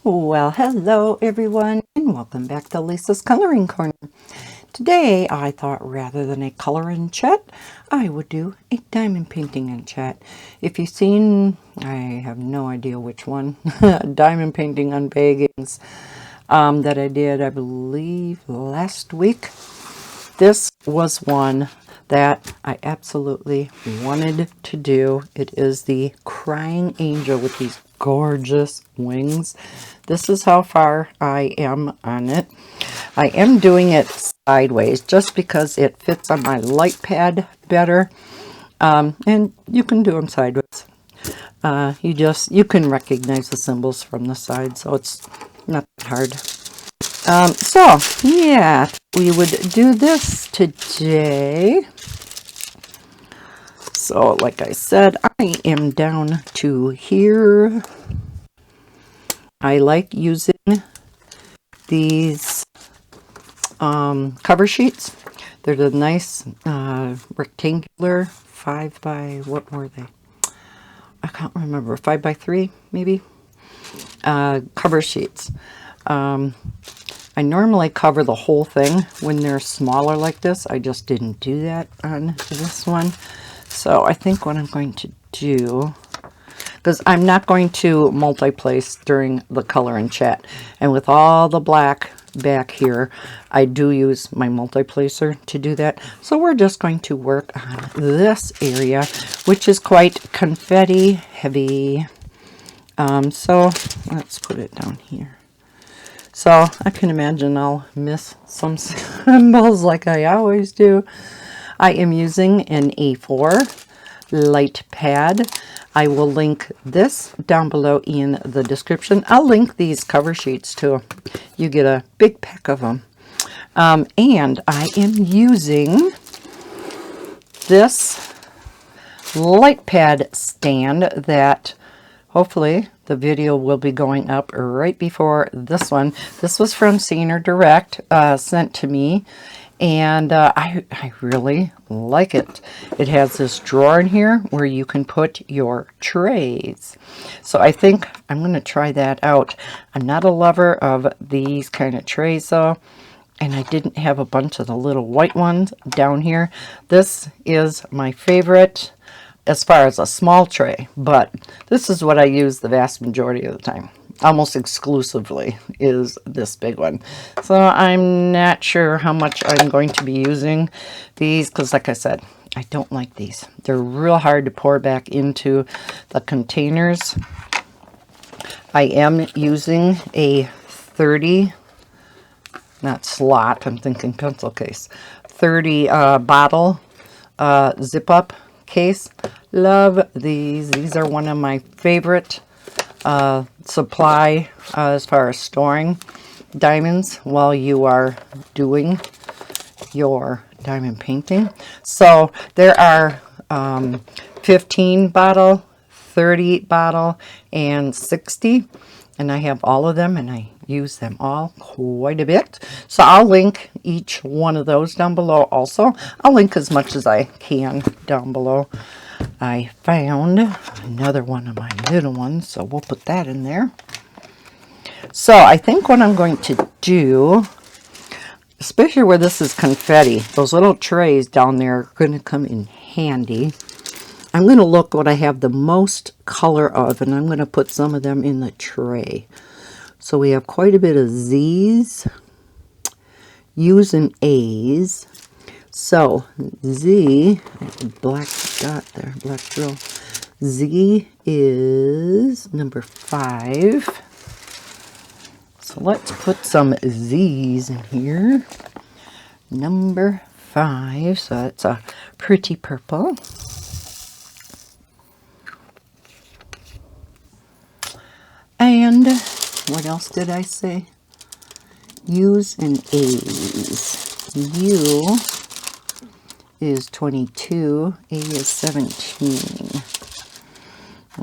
Well, hello everyone, and welcome back to Lisa's Coloring Corner. Today, I thought rather than a color and chat, I would do a diamond painting and chat. If you've seen, I have no idea which one, diamond painting unbaggings that I did, I believe, last week. This was one that I absolutely wanted to do. It is the Crying Angel with these gorgeous wings. This is how far I am on it. I am doing it sideways just because it fits on my light pad better. And you can do them sideways. You can recognize the symbols from the side, so it's not that hard. So yeah, we would do this today. So like I said, I am down to here. I like using these cover sheets. They're the nice rectangular 5 by, what were they? I can't remember, 5 by 3 maybe, cover sheets. I normally cover the whole thing when they're smaller like this. I just didn't do that on this one. So I think what I'm going to do, because I'm not going to multi-place during the color and chat. And with all the black back here, I do use my multi-placer to do that. So we're just going to work on this area, which is quite confetti heavy. So let's put it down here. So I can imagine I'll miss some symbols like I always do. I am using an A4 light pad. I will link this down below in the description. I'll link these cover sheets too. You get a big pack of them. And I am using this light pad stand that hopefully the video will be going up right before this one. This was from Senior Direct, sent to me, and I really like it. It has this drawer in here where you can put your trays. So I think I'm going to try that out. I'm not a lover of these kind of trays though, and I didn't have a bunch of the little white ones down here. This is my favorite as far as a small tray, but this is what I use the vast majority of the time. Almost exclusively is this big one. So I'm not sure how much I'm going to be using these, because like I said, I don't like these. They're real hard to pour back into the containers. I am using a 30, not slot, I'm thinking pencil case, 30 bottle zip up case. Love these. These are one of my favorite supply as far as storing diamonds while you are doing your diamond painting. So there are 15 bottle, 30 bottle, and 60, and I have all of them, and I use them all quite a bit. So I'll link each one of those down below also. I'll link as much as I can down below. I found another one of my little ones, so we'll put that in there. So I think what I'm going to do, especially where this is confetti, those little trays down there are going to come in handy. I'm going to look what I have the most color of, and I'm going to put some of them in the tray. So we have quite a bit of Z's, U's, and A's. So Z, black dot there, black drill. Z is number 5. So let's put some Z's in here. Number 5, so that's a pretty purple. And what else did I say? U's and A's. U is 22, A is 17.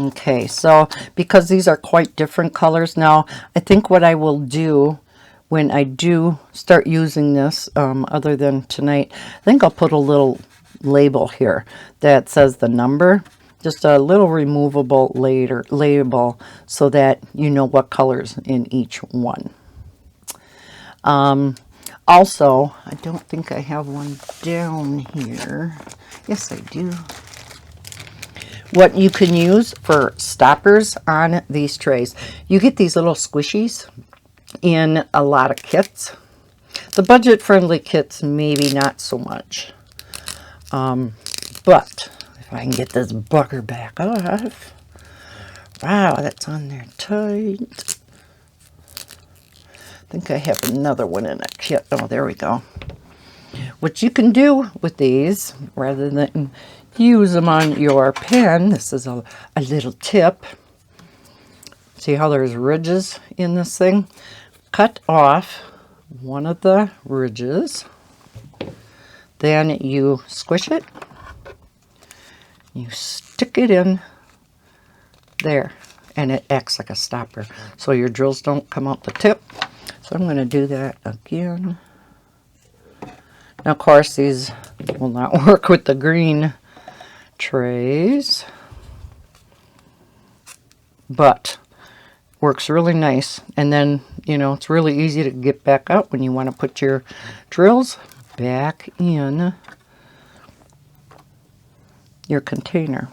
Okay, so because these are quite different colors now, I think what I will do when I do start using this, other than tonight, I think I'll put a little label here that says the number Just a little removable label so that you know what colors in each one. Also, I don't think I have one down here. Yes, I do. What you can use for stoppers on these trays. You get these little squishies in a lot of kits. The budget-friendly kits, maybe not so much. But if I can get this bugger back off. Wow, that's on there tight. I think I have another one in a kit. Oh, there we go. What you can do with these, rather than use them on your pen, this is a little tip. See how there's ridges in this thing? Cut off one of the ridges. Then you squish it. You stick it in there, and it acts like a stopper. So your drills don't come out the tip. So I'm going to do that again. Now, of course, these will not work with the green trays, but works really nice. And then, you know, it's really easy to get back out when you want to put your drills back in your container.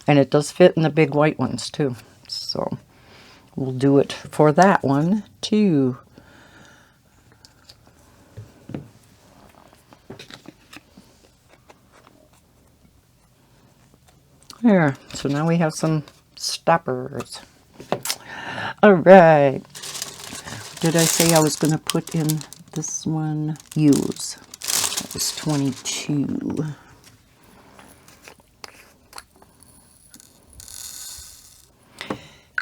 And it does fit in the big white ones too. So we'll do it for that one too. There, so now we have some stoppers. All right. Did I say I was going to put in this one? Use. That was 22.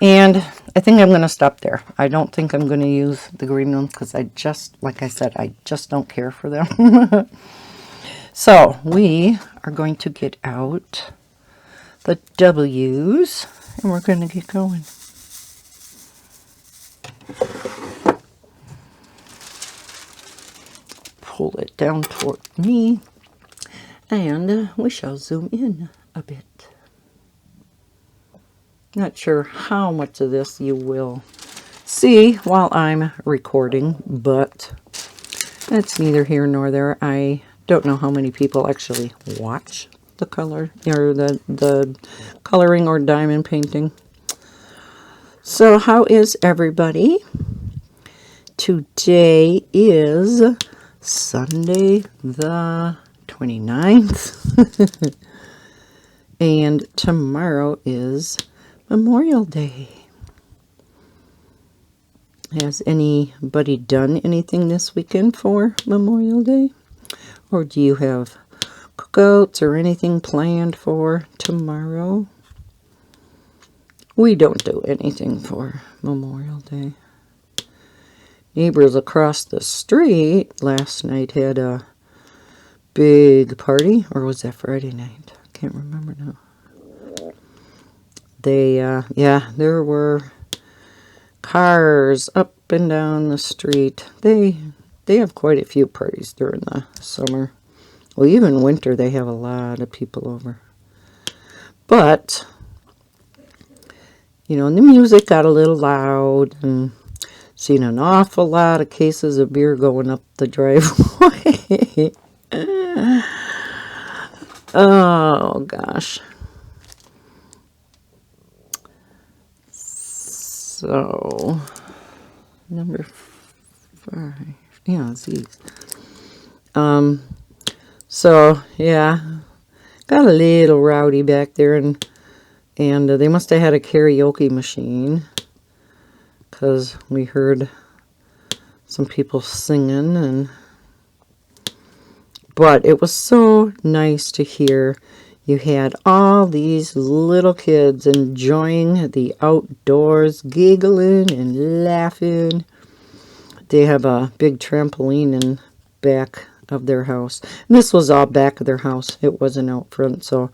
And I think I'm going to stop there. I don't think I'm going to use the green ones because I just, like I said, I just don't care for them. So we are going to get out the W's, and we're going to get going. Pull it down toward me, and we shall zoom in a bit. Not sure how much of this you will see while I'm recording, but that's neither here nor there. I don't know how many people actually watch the color or the coloring or diamond painting. So how is everybody? Today is Sunday the 29th and tomorrow is Memorial Day. Has anybody done anything this weekend for Memorial Day? Or do you have cookouts or anything planned for tomorrow? We don't do anything for Memorial Day. Neighbors across the street last night had a big party, or was that Friday night? I can't remember now. They, yeah, there were cars up and down the street. They have quite a few parties during the summer. Well, even winter, they have a lot of people over. But, you know, and the music got a little loud, and seen an awful lot of cases of beer going up the driveway. Oh, gosh. So, number 5. Yeah, it's these. So, yeah, got a little rowdy back there, and they must have had a karaoke machine, because we heard some people singing, but it was so nice to hear. You had all these little kids enjoying the outdoors, giggling and laughing. They have a big trampoline in back of their house. And this was all back of their house. It wasn't out front, so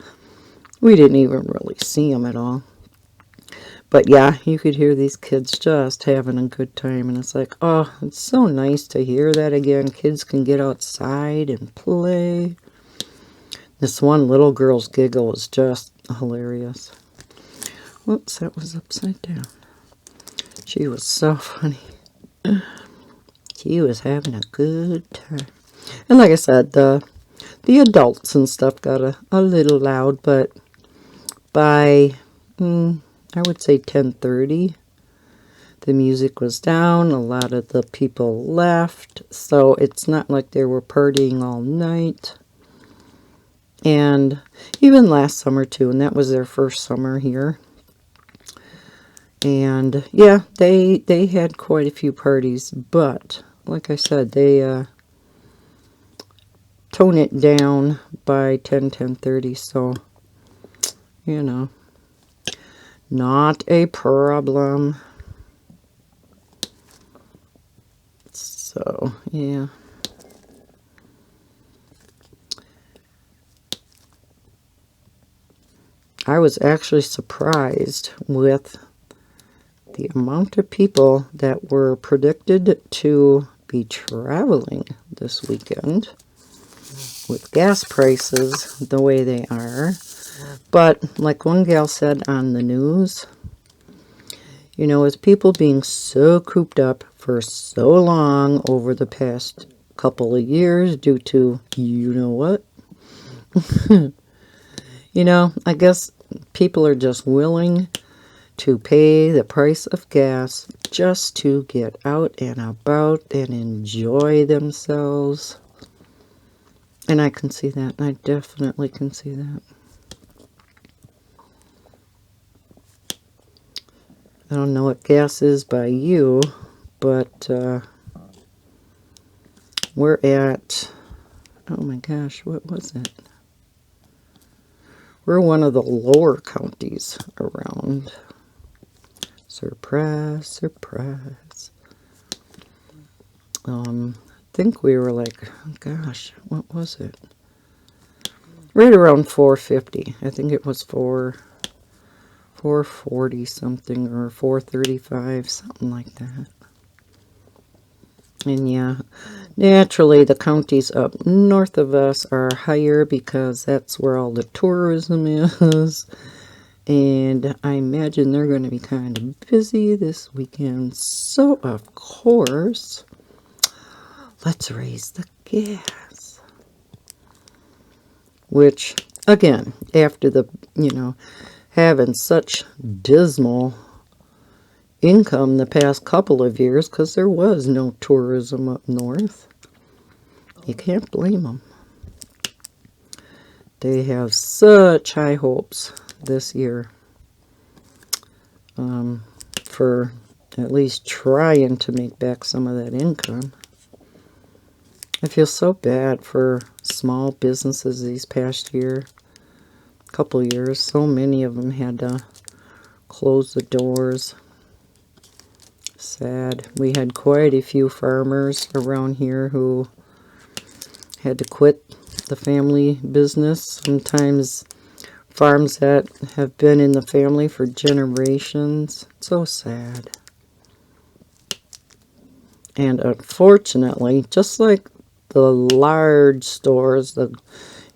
we didn't even really see them at all. But yeah, you could hear these kids just having a good time. And it's like, oh, it's so nice to hear that again. Kids can get outside and play. This one little girl's giggle was just hilarious. Whoops, that was upside down. She was so funny. She was having a good time. And like I said, the adults and stuff got a little loud, but by, I would say 10:30, the music was down. A lot of the people left, so it's not like they were partying all night. And even last summer too, and that was their first summer here. And yeah, they had quite a few parties, but like I said, they tone it down by 10:30, so, you know, not a problem. So, yeah. I was actually surprised with the amount of people that were predicted to be traveling this weekend with gas prices the way they are. But like one gal said on the news, you know, with people being so cooped up for so long over the past couple of years due to, you know what? You know, I guess people are just willing to pay the price of gas just to get out and about and enjoy themselves. And I can see that. I definitely can see that. I don't know what gas is by you, but we're at, oh my gosh, what was it? We're one of the lower counties around. Surprise, surprise. I think we were like, gosh, what was it? Right around 450. I think it was 440 something or 435, something like that. And yeah, naturally the counties up north of us are higher because that's where all the tourism is. And I imagine they're going to be kind of busy this weekend. So, of course, let's raise the gas. Which, again, after the, you know, having such dismal income the past couple of years, because there was no tourism up north, you can't blame them. They have such high hopes this year for at least trying to make back some of that income. I feel so bad for small businesses these past couple years. So many of them had to close the doors. Sad. We had quite a few farmers around here who had to quit the family business. Sometimes farms that have been in the family for generations. So sad. And unfortunately, just like the large stores,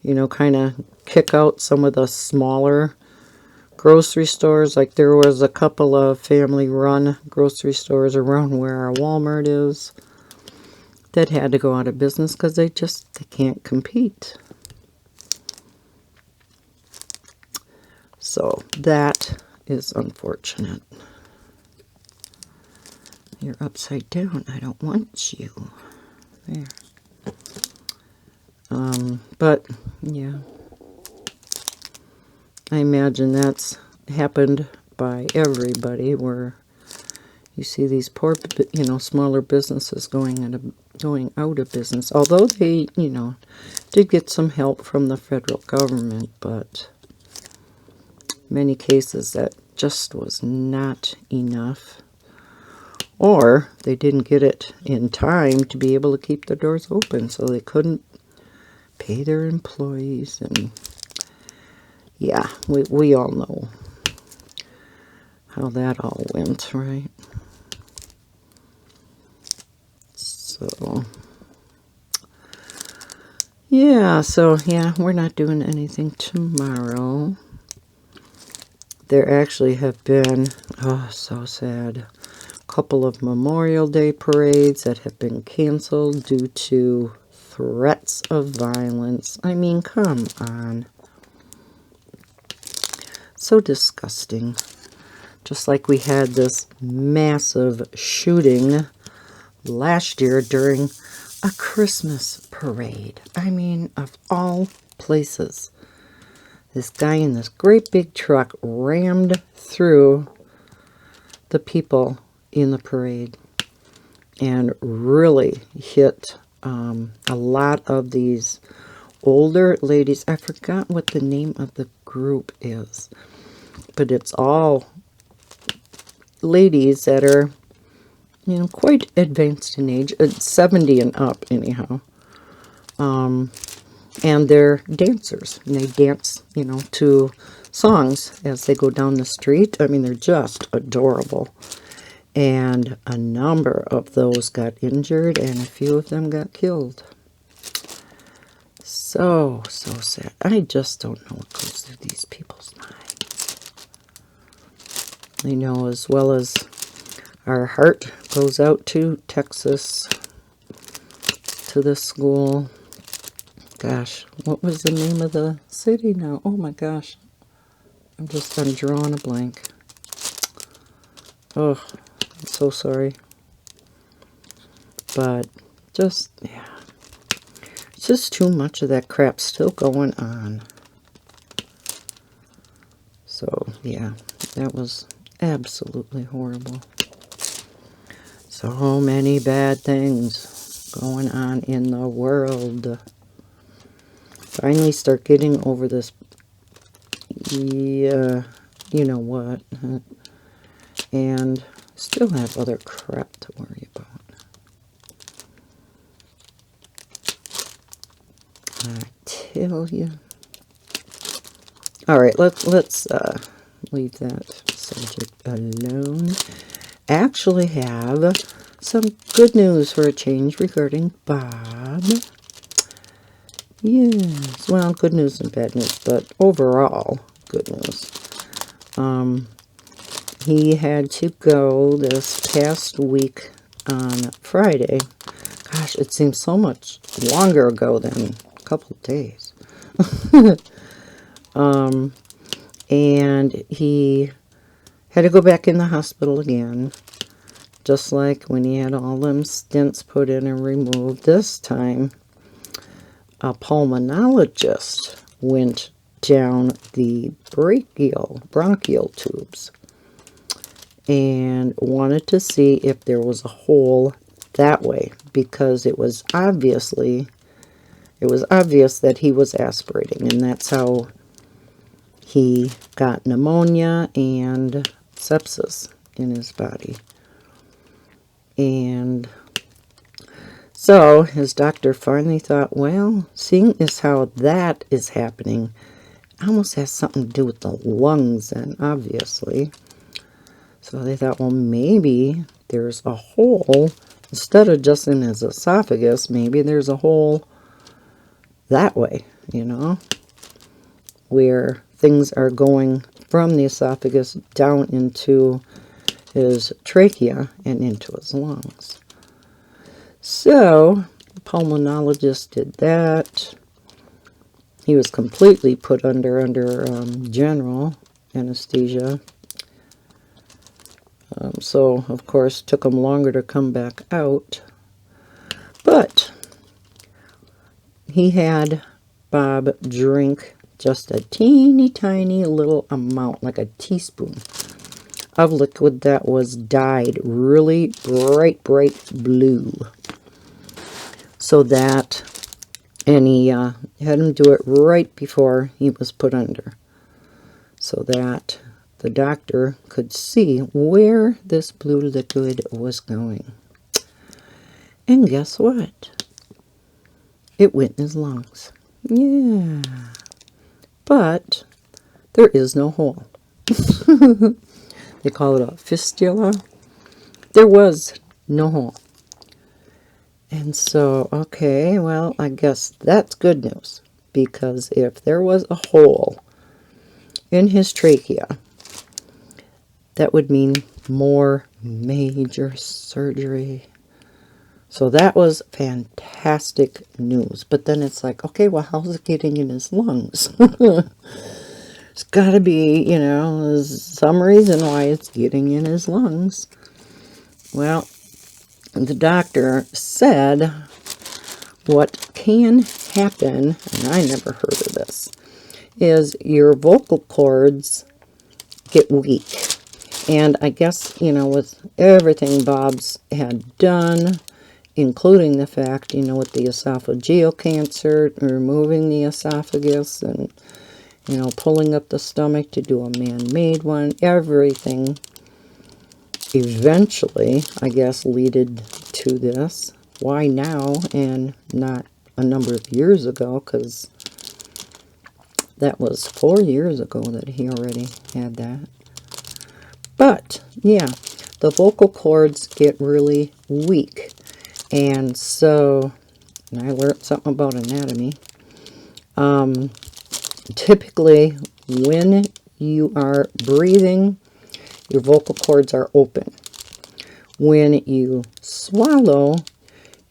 you know, kind of kick out some of the smaller grocery stores. Like there was a couple of family-run grocery stores around where our Walmart is that had to go out of business because they can't compete. So that is unfortunate. You're upside down. I don't want you. There. But, yeah. I imagine that's happened by everybody, where you see these poor, you know, smaller businesses going out of business. Although they, you know, did get some help from the federal government, but many cases that just was not enough. Or they didn't get it in time to be able to keep the doors open, so they couldn't pay their employees. And yeah, we all know how that all went, right? So yeah, we're not doing anything tomorrow. there actually have been, oh, so sad, a couple of Memorial Day parades that have been canceled due to threats of violence. I mean, come on. So disgusting. Just like we had this massive shooting last year during a Christmas parade. I mean, of all places. This guy in this great big truck rammed through the people in the parade and really hit a lot of these older ladies. I forgot what the name of the group is, but it's all ladies that are, you know, quite advanced in age, 70 and up anyhow. And they're dancers, and they dance, you know, to songs as they go down the street. I mean, they're just adorable. And a number of those got injured, and a few of them got killed. So sad. I just don't know what goes through these people's minds. You know, as well as our heart goes out to Texas, to the school. Gosh, what was the name of the city now? Oh my gosh. I'm drawing a blank. Oh, I'm so sorry. But just, yeah. It's just too much of that crap still going on. So, yeah, that was absolutely horrible. So many bad things going on in the world. Finally start getting over this, yeah, you know what, and still have other crap to worry about. I tell you. All right, let's leave that subject alone. Actually have some good news for a change regarding Bob. Yes, well, good news and bad news, but overall, good news. He had to go this past week on Friday. Gosh, it seems so much longer ago than a couple of days. And he had to go back in the hospital again, just like when he had all them stents put in and removed. This time, a pulmonologist went down the bronchial tubes and wanted to see if there was a hole that way, because it was obvious that he was aspirating, and that's how he got pneumonia and sepsis in his body. And so his doctor finally thought, well, seeing as how that is happening, almost has something to do with the lungs then, obviously. So they thought, well, maybe there's a hole, instead of just in his esophagus, maybe there's a hole that way, you know, where things are going from the esophagus down into his trachea and into his lungs. So, the pulmonologist did that. He was completely put under general anesthesia. So, of course, took him longer to come back out. But he had Bob drink just a teeny tiny little amount, like a teaspoon, of liquid that was dyed really bright blue. So that, and he had him do it right before he was put under, so that the doctor could see where this blue liquid was going. And guess what? It went in his lungs. Yeah. But there is no hole. They call it a fistula. There was no hole. And so, okay, well, I guess that's good news. Because if there was a hole in his trachea, that would mean more major surgery. So that was fantastic news. But then it's like, okay, well, how's it getting in his lungs? There's got to be, you know, some reason why it's getting in his lungs. Well, the doctor said what can happen, and I never heard of this, is your vocal cords get weak. And I guess, you know, with everything Bob's had done, including the fact, you know, with the esophageal cancer, removing the esophagus and, you know, pulling up the stomach to do a man-made one, everything eventually, I guess, leaded to this. Why now and not a number of years ago? Because that was 4 years ago that he already had that. But, yeah, the vocal cords get really weak. And so, and I learned something about anatomy. Typically, when you are breathing, your vocal cords are open. When you swallow,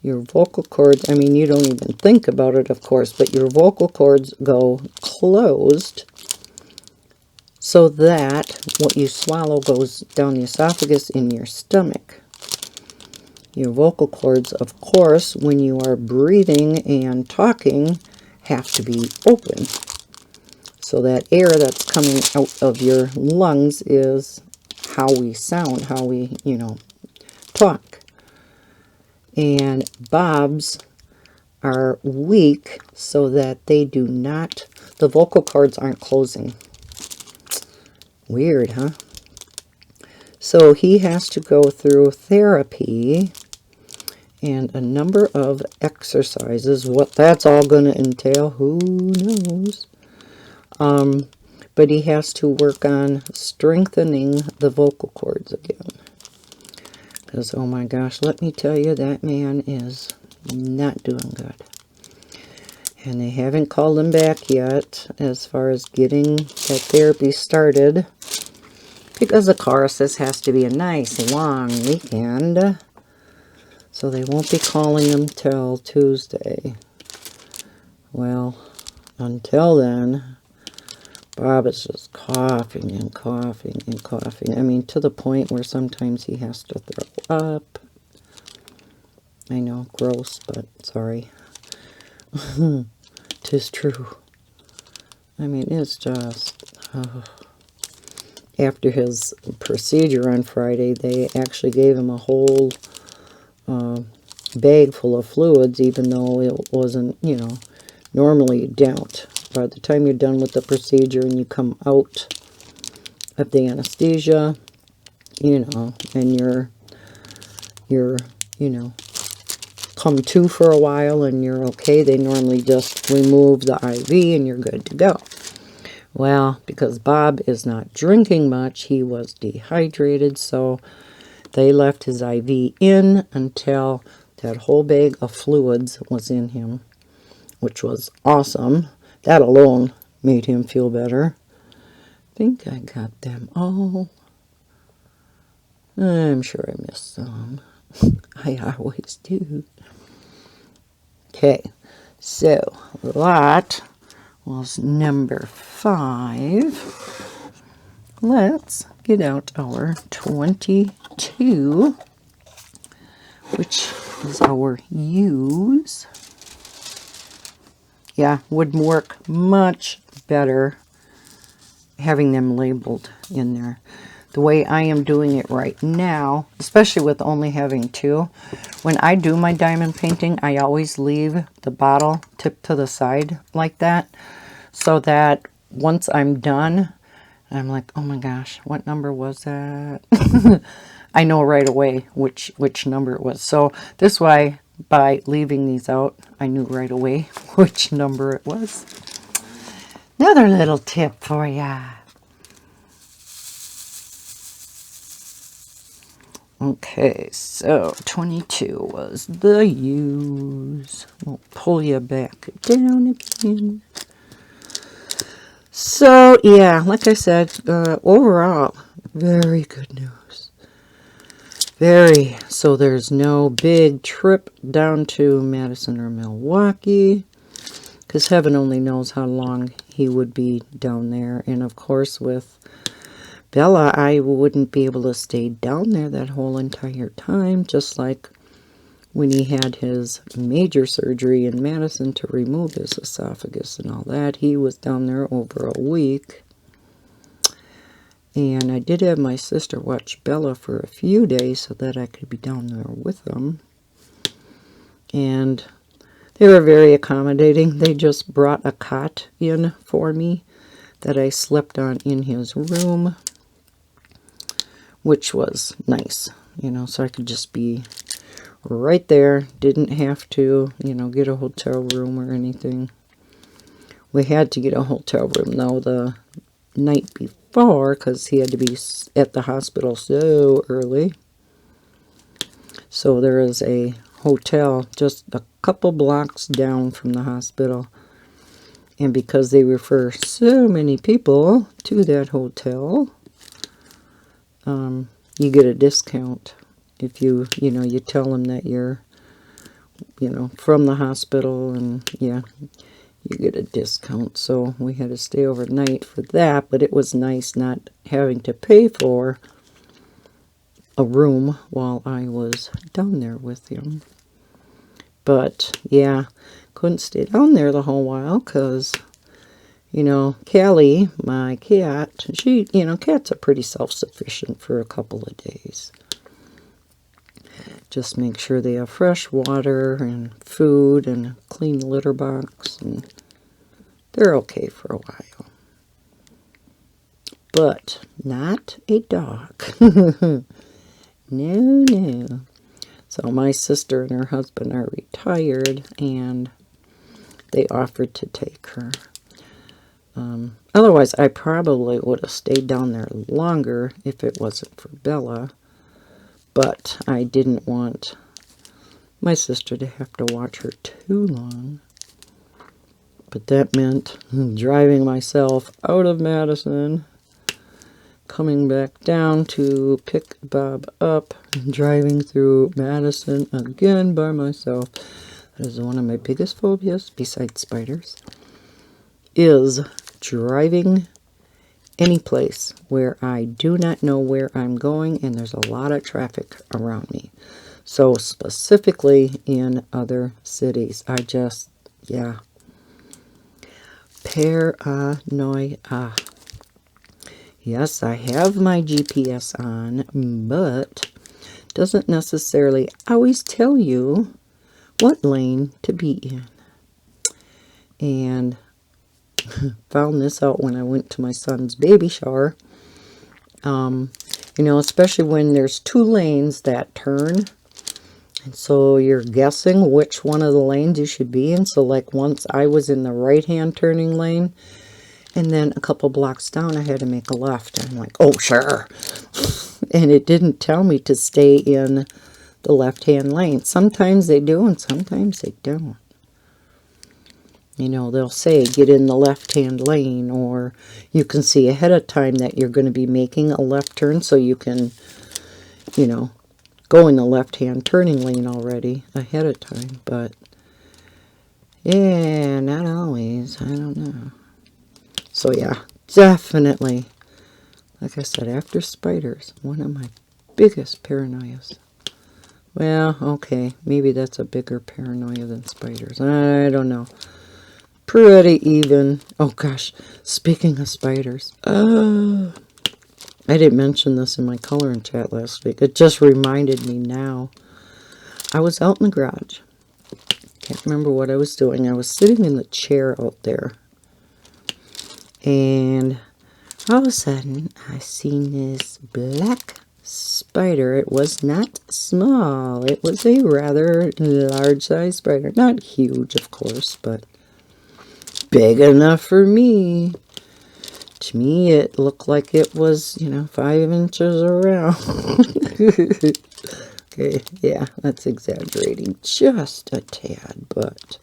your vocal cords, I mean, you don't even think about it, of course, but your vocal cords go closed so that what you swallow goes down the esophagus in your stomach. Your vocal cords, of course, when you are breathing and talking, have to be open. So that air that's coming out of your lungs is how we sound, how we, you know, talk. And Bob's are weak so that they do not, the vocal cords aren't closing. Weird, huh? So he has to go through therapy and a number of exercises. What that's all going to entail, who knows? But he has to work on strengthening the vocal cords again. Because, oh my gosh, let me tell you, that man is not doing good. And they haven't called him back yet as far as getting that therapy started. Because, of course, this has to be a nice long weekend. So they won't be calling him till Tuesday. Well, until then, Bob is just coughing and coughing and coughing. I mean, to the point where sometimes he has to throw up. I know, gross, but sorry. 'Tis true. I mean, it's just... After his procedure on Friday, they actually gave him a whole bag full of fluids, even though it wasn't, you know, normally you don't. By the time you're done with the procedure and you come out of the anesthesia, you know, and you're, you know, come to for a while and you're okay, they normally just remove the IV and you're good to go. Well, because Bob is not drinking much, he was dehydrated, so they left his IV in until that whole bag of fluids was in him, which was awesome. That alone made him feel better. I think I got them all. I'm sure I missed some. I always do. Okay, so that was number 5. Let's get out our 22, which is our use. Yeah, would work much better having them labeled in there. The way I am doing it right now, especially with only having 2, when I do my diamond painting, I always leave the bottle tipped to the side like that, so that once I'm done, I'm like, oh my gosh, what number was that? I know right away which number it was. So this way, by leaving these out, I knew right away which number it was. Another little tip for ya. Okay, so 22 was the use. We'll pull you back down again. So, yeah, like I said, overall, Very good news. Very. So there's no big trip down to Madison or Milwaukee, because heaven only knows how long he would be down there. And of course with Bella, I wouldn't be able to stay down there that whole entire time, just like when he had his major surgery in Madison to remove his esophagus and all that. He was down there over a week. And I did have my sister watch Bella for a few days so that I could be down there with them. And they were very accommodating. They just brought a cot in for me that I slept on in his room, which was nice, you know, so I could just be right there. Didn't have to, you know, get a hotel room or anything. We had to get a hotel room, though, the night before, because he had to be at the hospital so early. So there is a hotel just a couple blocks down from the hospital. And because they refer so many people to that hotel, you get a discount if you tell them that you're, from the hospital, and yeah, you get a discount. So we had to stay overnight for that, but it was nice not having to pay for a room while I was down there with him. But yeah, couldn't stay down there the whole while because, Callie, my cat, she, cats are pretty self-sufficient for a couple of days. Just make sure they have fresh water and food and a clean litter box, and they're okay for a while. But not a dog. No. So my sister and her husband are retired, and they offered to take her. Otherwise, I probably would have stayed down there longer if it wasn't for Bella. But I didn't want my sister to have to watch her too long. But that meant driving myself out of Madison, coming back down to pick Bob up, and driving through Madison again by myself. That is one of my biggest phobias, besides spiders, is driving any place where I do not know where I'm going and there's a lot of traffic around me. So specifically in other cities, yeah. Paranoia. Yes, I have my GPS on, but doesn't necessarily always tell you what lane to be in. And found this out when I went to my son's baby shower. Especially when there's two lanes that turn. And so you're guessing which one of the lanes you should be in. So like once I was in the right-hand turning lane, and then a couple blocks down I had to make a left. And I'm like, oh, sure. And it didn't tell me to stay in the left-hand lane. Sometimes they do and sometimes they don't. They'll say, get in the left-hand lane, or you can see ahead of time that you're going to be making a left turn, so you can, go in the left-hand turning lane already ahead of time. But, yeah, not always. I don't know. So, yeah, definitely, like I said, after spiders, one of my biggest paranoias. Well, okay, maybe that's a bigger paranoia than spiders. I don't know. Pretty even. Oh gosh, speaking of spiders, I didn't mention this in my coloring chat last week. It just reminded me now. I was out in the garage. Can't remember what I was doing. I was sitting in the chair out there, and all of a sudden I seen this black spider. It was not small. It was a rather large-sized spider. Not huge, of course, but big enough for me. To me, it looked like it was, 5 inches around. Okay, yeah, that's exaggerating just a tad, but,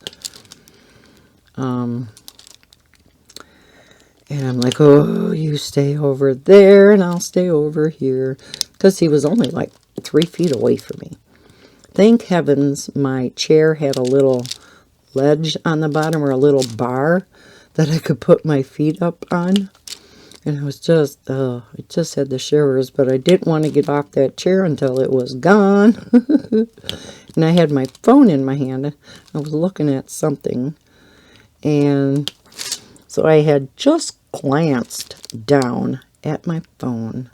And I'm like, oh, you stay over there and I'll stay over here. Because he was only like 3 feet away from me. Thank heavens my chair had a little ledge on the bottom, or a little bar that I could put my feet up on. And it was just, I just had the shivers, but I didn't want to get off that chair until it was gone. And I had my phone in my hand. I was looking at something. And so I had just glanced down at my phone.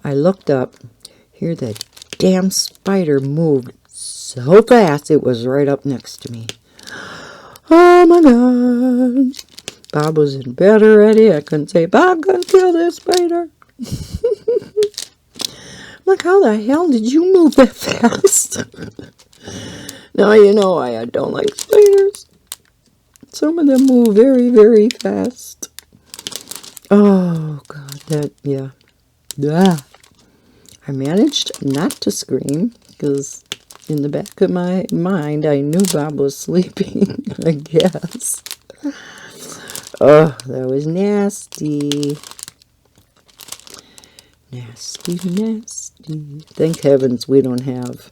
I looked up. Here that damn spider moved so fast it was right up next to me. Oh my God. Bob was in bed already. I couldn't say, Bob, gonna kill this spider. Like, how the hell did you move that fast? Now you know why I don't like spiders. Some of them move very, very fast. Oh, God, that, yeah. Yeah. I managed not to scream, because in the back of my mind, I knew Bob was sleeping, I guess. Oh, that was nasty. Nasty, nasty. Thank heavens we don't have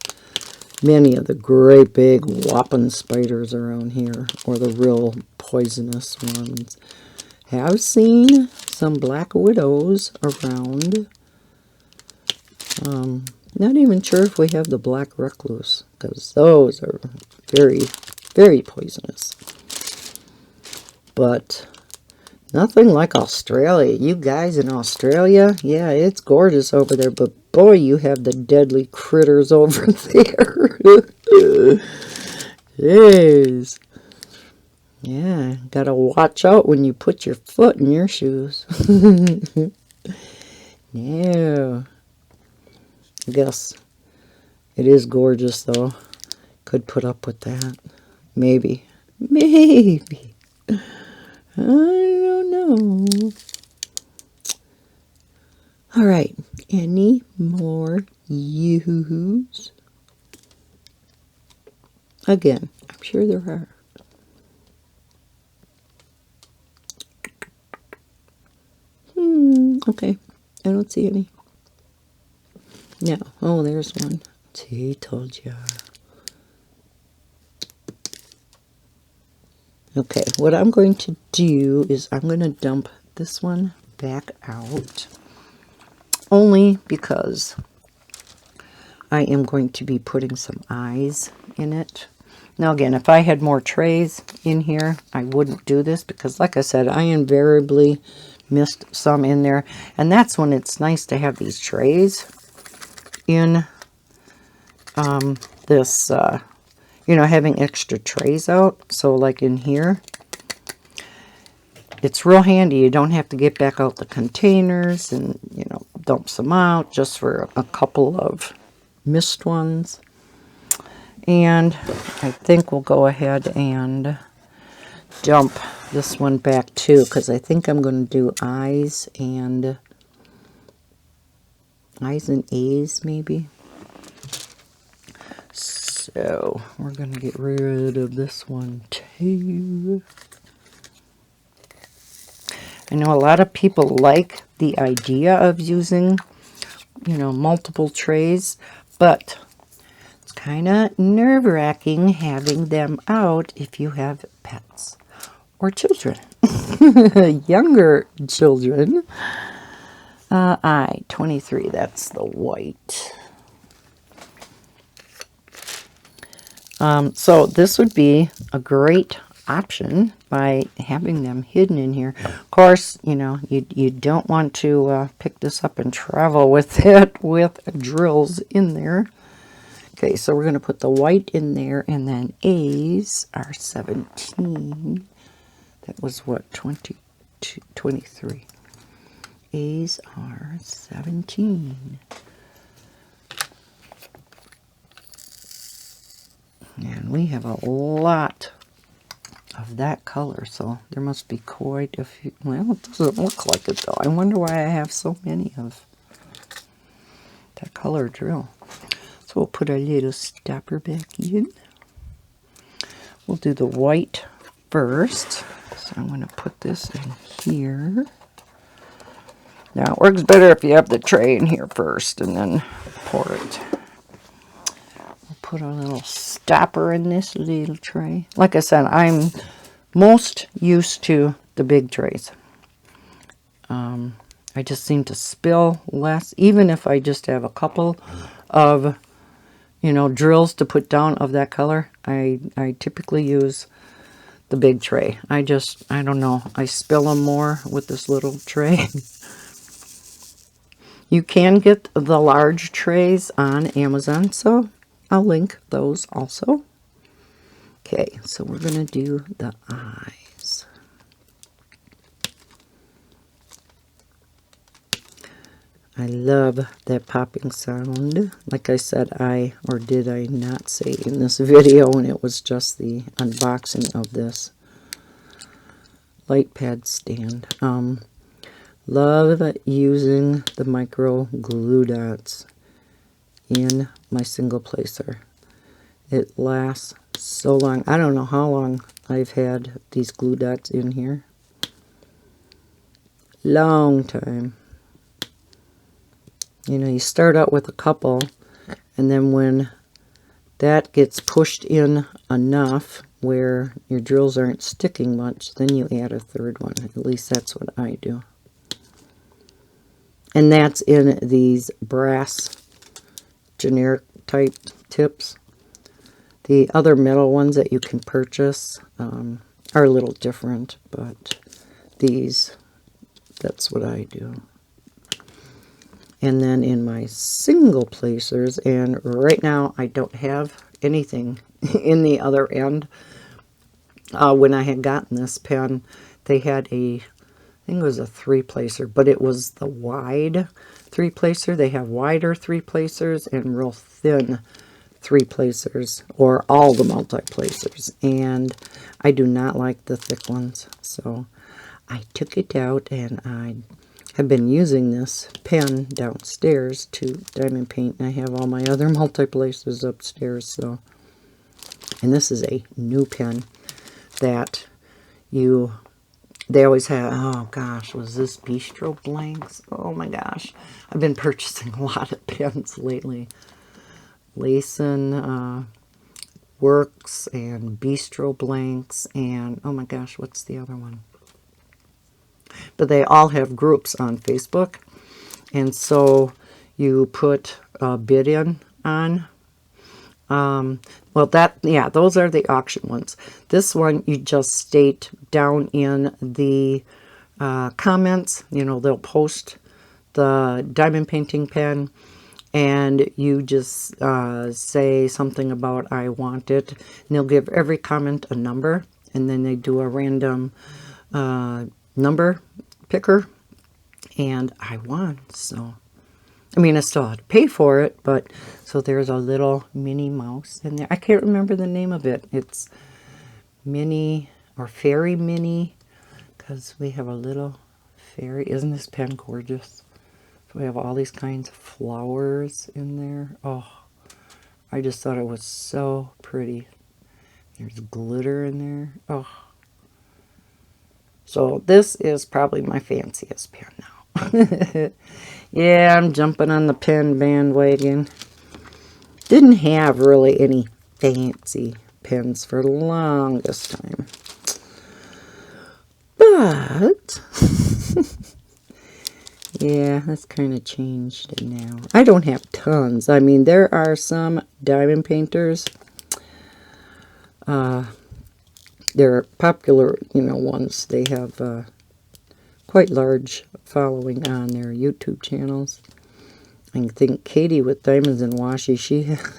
many of the great big whopping spiders around here, or the real poisonous ones. Have seen some black widows around. Not even sure if we have the black recluse, because those are very, very poisonous. But nothing like Australia. You guys in Australia, yeah, it's gorgeous over there, but boy, you have the deadly critters over there. Jeez. Yeah, gotta watch out when you put your foot in your shoes. No. I guess it is gorgeous, though. Could put up with that. Maybe. Maybe. I don't know. All right. Any more yoo-hoos? Again, I'm sure there are. Okay. I don't see any. No. Oh, there's one. See, told ya. Okay, what I'm going to do is I'm going to dump this one back out. Only because I am going to be putting some eyes in it. Now again, if I had more trays in here, I wouldn't do this because, like I said, I invariably missed some in there. And that's when it's nice to have these trays in this, you know, having extra trays out. So like in here, it's real handy. You don't have to get back out the containers and, you know, dump some out just for a couple of missed ones. And I think we'll go ahead and dump this one back too, because I think I'm going to do eyes and A's maybe. So we're going to get rid of this one too. I know a lot of people like the idea of using, you know, multiple trays, but it's kind of nerve-wracking having them out if you have pets or children, younger children. I-23, that's the white. So this would be a great option by having them hidden in here. Of course, you know, you don't want to pick this up and travel with it with drills in there. Okay, so we're going to put the white in there, and then A's are 17. That was what, 22, 23. A's are 17. And we have a lot of that color, so there must be quite a few. Well, it doesn't look like it, though. I wonder why I have so many of that color drill. So we'll put our little stopper back in. We'll do the white first. So I'm going to put this in here. Now, it works better if you have the tray in here first and then pour it. We'll put a little stopper in this little tray. Like I said, I'm most used to the big trays. I just seem to spill less, even if I just have a couple of, drills to put down of that color. I typically use the big tray. I don't know. I spill them more with this little tray. You can get the large trays on Amazon, so I'll link those also. Okay, so we're going to do the eyes. I love that popping sound. Like I said, or did I not say in this video when it was just the unboxing of this light pad stand. Love using the micro glue dots in my single placer. It lasts so long. I don't know how long I've had these glue dots in here. Long time. You start out with a couple, and then when that gets pushed in enough where your drills aren't sticking much, then you add a third one. At least that's what I do. And that's in these brass generic type tips. The other metal ones that you can purchase are a little different, but these, that's what I do. And then in my single placers, and right now I don't have anything in the other end. When I had gotten this pen, they had I think it was a 3-placer, but it was the wide 3-placer. They have wider 3-placers and real thin 3-placers, or all the multi-placers. And I do not like the thick ones. So I took it out, and I have been using this pen downstairs to diamond paint. And I have all my other multi-placers upstairs. So, and this is a new pen that they always have. Oh gosh, was this Bistro Blanks? Oh my gosh, I've been purchasing a lot of pens lately. Layson Works and Bistro Blanks, and oh my gosh, what's the other one? But they all have groups on Facebook, and so you put a bid in on. Well, those are the auction ones. This one, you just state down in the comments, they'll post the diamond painting pen, and you just say something about I want it, and they'll give every comment a number, and then they do a random number picker, and I won. So I mean, I still had to pay for it, but so there's a little Minnie Mouse in there. I can't remember the name of it. It's Minnie or Fairy Minnie, because we have a little fairy. Isn't this pen gorgeous? So we have all these kinds of flowers in there. Oh, I just thought it was so pretty. There's glitter in there. Oh. So this is probably my fanciest pen now. Yeah, I'm jumping on the pen bandwagon. Didn't have really any fancy pens for the longest time. But, yeah, that's kind of changed now. I don't have tons. I mean, there are some diamond painters. They're popular, ones. They have quite large following on their YouTube channels. I think Katie with Diamonds and Washi,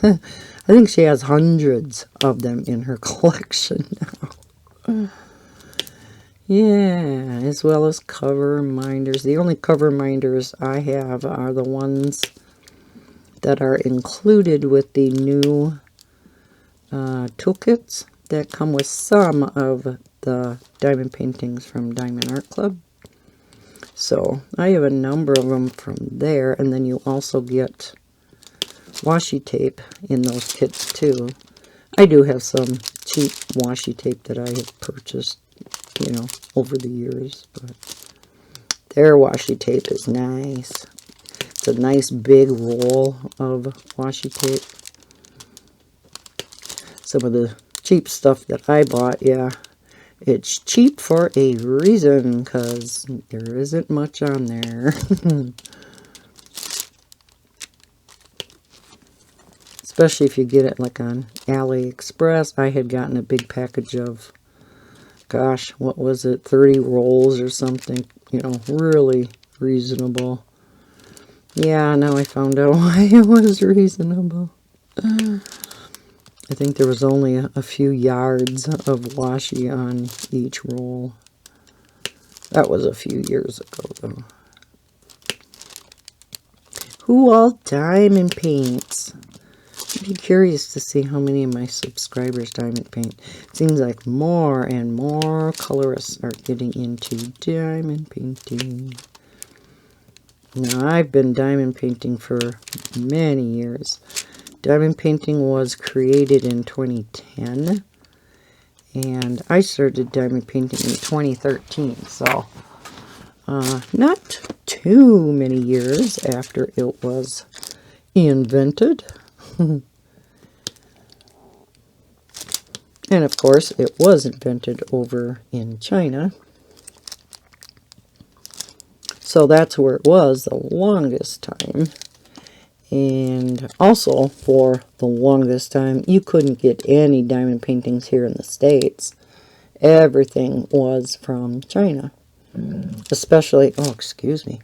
I think she has hundreds of them in her collection now. Yeah, as well as cover minders. The only cover minders I have are the ones that are included with the new toolkits that come with some of the diamond paintings from Diamond Art Club. So I have a number of them from there, and then you also get washi tape in those kits too. I do have some cheap washi tape that I have purchased, you know, over the years. But their washi tape is nice. It's a nice big roll of washi tape. Some of the cheap stuff that I bought, yeah, it's cheap for a reason, because there isn't much on there. Especially if you get it like on AliExpress. I had gotten a big package of, gosh, what was it, 30 rolls or something, you know, really reasonable. Yeah, now I found out why it was reasonable. I think there was only a few yards of washi on each roll. That was a few years ago, though. Who all diamond paints? I'd be curious to see how many of my subscribers diamond paint. It seems like more and more colorists are getting into diamond painting. Now, I've been diamond painting for many years. Diamond painting was created in 2010, and I started diamond painting in 2013, so not too many years after it was invented. And of course, it was invented over in China. So that's where it was the longest time. And also, for the longest time, you couldn't get any diamond paintings here in the States. Everything was from China. Especially, oh, excuse me,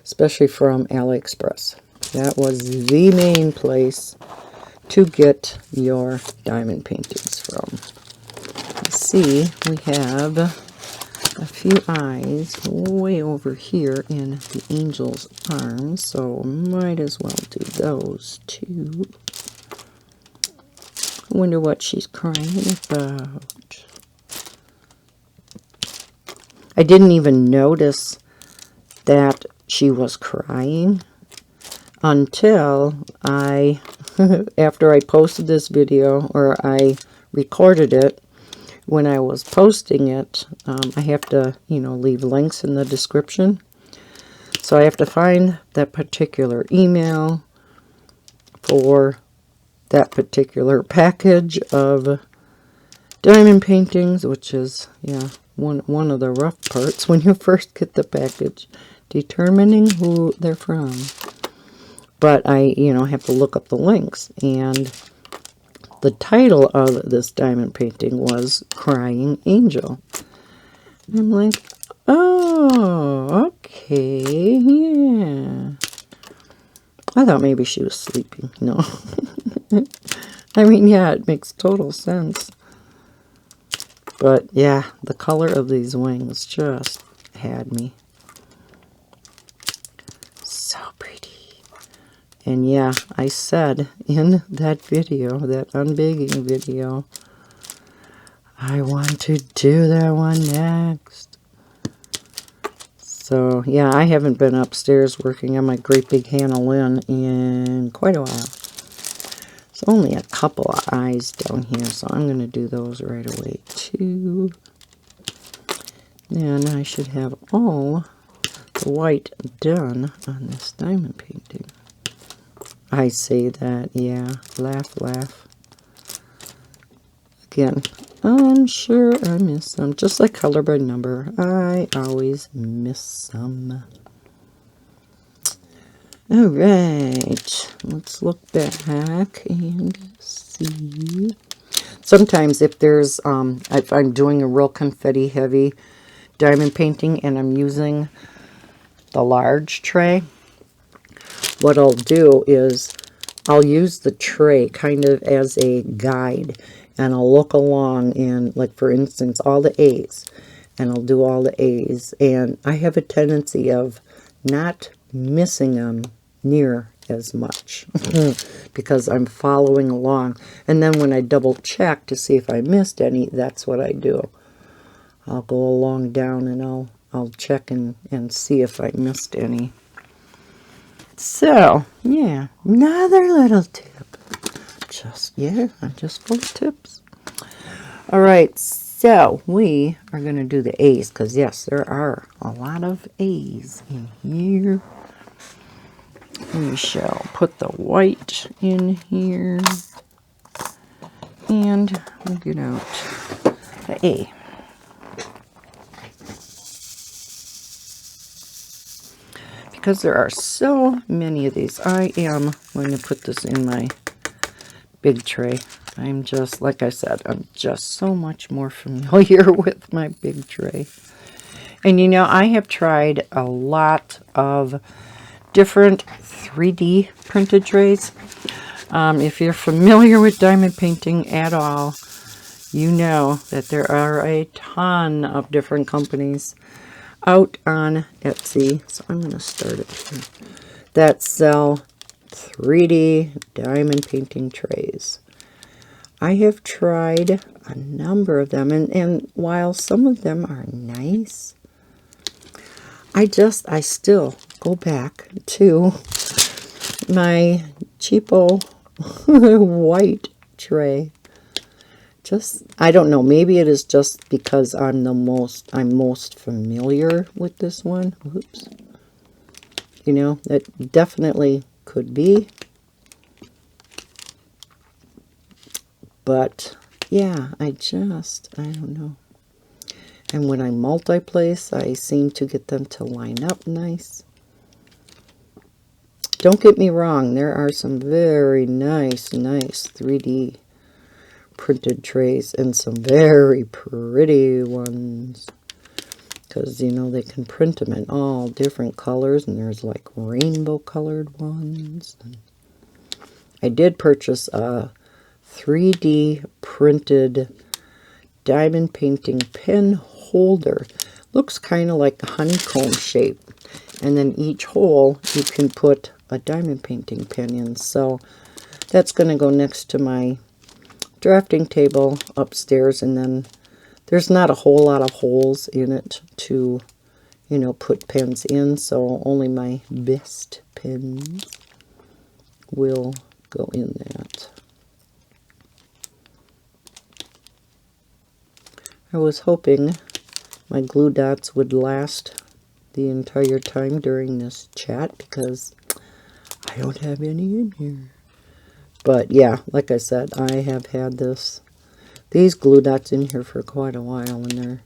especially from AliExpress. That was the main place to get your diamond paintings from. Let's see, we have a few eyes way over here in the angel's arms, so might as well do those too. I wonder what she's crying about. I didn't even notice that she was crying until after I posted this video, or I recorded it. When I was posting it, I have to, you know, leave links in the description. So I have to find that particular email for that particular package of diamond paintings, which is, yeah, one of the rough parts when you first get the package, determining who they're from. But I, you know, have to look up the links, and the title of this diamond painting was Crying Angel. And I'm like, oh, okay, yeah. I thought maybe she was sleeping. No. I mean, yeah, it makes total sense. But, yeah, the color of these wings just had me. So pretty. And yeah, I said in that video, that unbagging video, I want to do that one next. So yeah, I haven't been upstairs working on my great big Hannah Lynn in quite a while. There's only a couple of eyes down here, so I'm going to do those right away too. Then I should have all the white done on this diamond painting. I say that, yeah, laugh, laugh. Again, I'm sure I missed some. Just like color by number, I always miss some. Alright, let's look back and see. Sometimes if there's, if I'm doing a real confetti heavy diamond painting and I'm using the large tray, what I'll do is I'll use the tray kind of as a guide, and I'll look along and, like, for instance, all the A's, and I'll do all the A's, and I have a tendency of not missing them near as much because I'm following along. And then when I double check to see if I missed any, that's what I do. I'll go along down and I'll check and see if I missed any. So, yeah, another little tip. Just, yeah, I'm just full of tips. All right, so we are going to do the A's because, yes, there are a lot of A's in here. We shall put the white in here and we'll get out the A. Because there are so many of these, I am going to put this in my big tray. I'm just, like I said, I'm just so much more familiar with my big tray. And you know, I have tried a lot of different 3D printed trays. If you're familiar with diamond painting at all, you know that there are a ton of different companies out on Etsy. So I'm going to start it here. That sell 3D diamond painting trays. I have tried a number of them, and while some of them are nice, I still go back to my cheapo white tray. I don't know, maybe it is just because I'm most familiar with this one. Whoops. You know, that definitely could be. But yeah, I don't know. And when I multi-place, I seem to get them to line up nice. Don't get me wrong, there are some very nice 3D printed trays and some very pretty ones. Because, you know, they can print them in all different colors, and there's like rainbow colored ones. And I did purchase a 3D printed diamond painting pen holder. Looks kind of like a honeycomb shape. And then each hole you can put a diamond painting pen in. So that's going to go next to my drafting table upstairs. And then there's not a whole lot of holes in it to, you know, put pens in. So only my best pens will go in that. I was hoping my glue dots would last the entire time during this chat because I don't have any in here. But yeah, like I said, I have had these glue dots in here for quite a while, and they're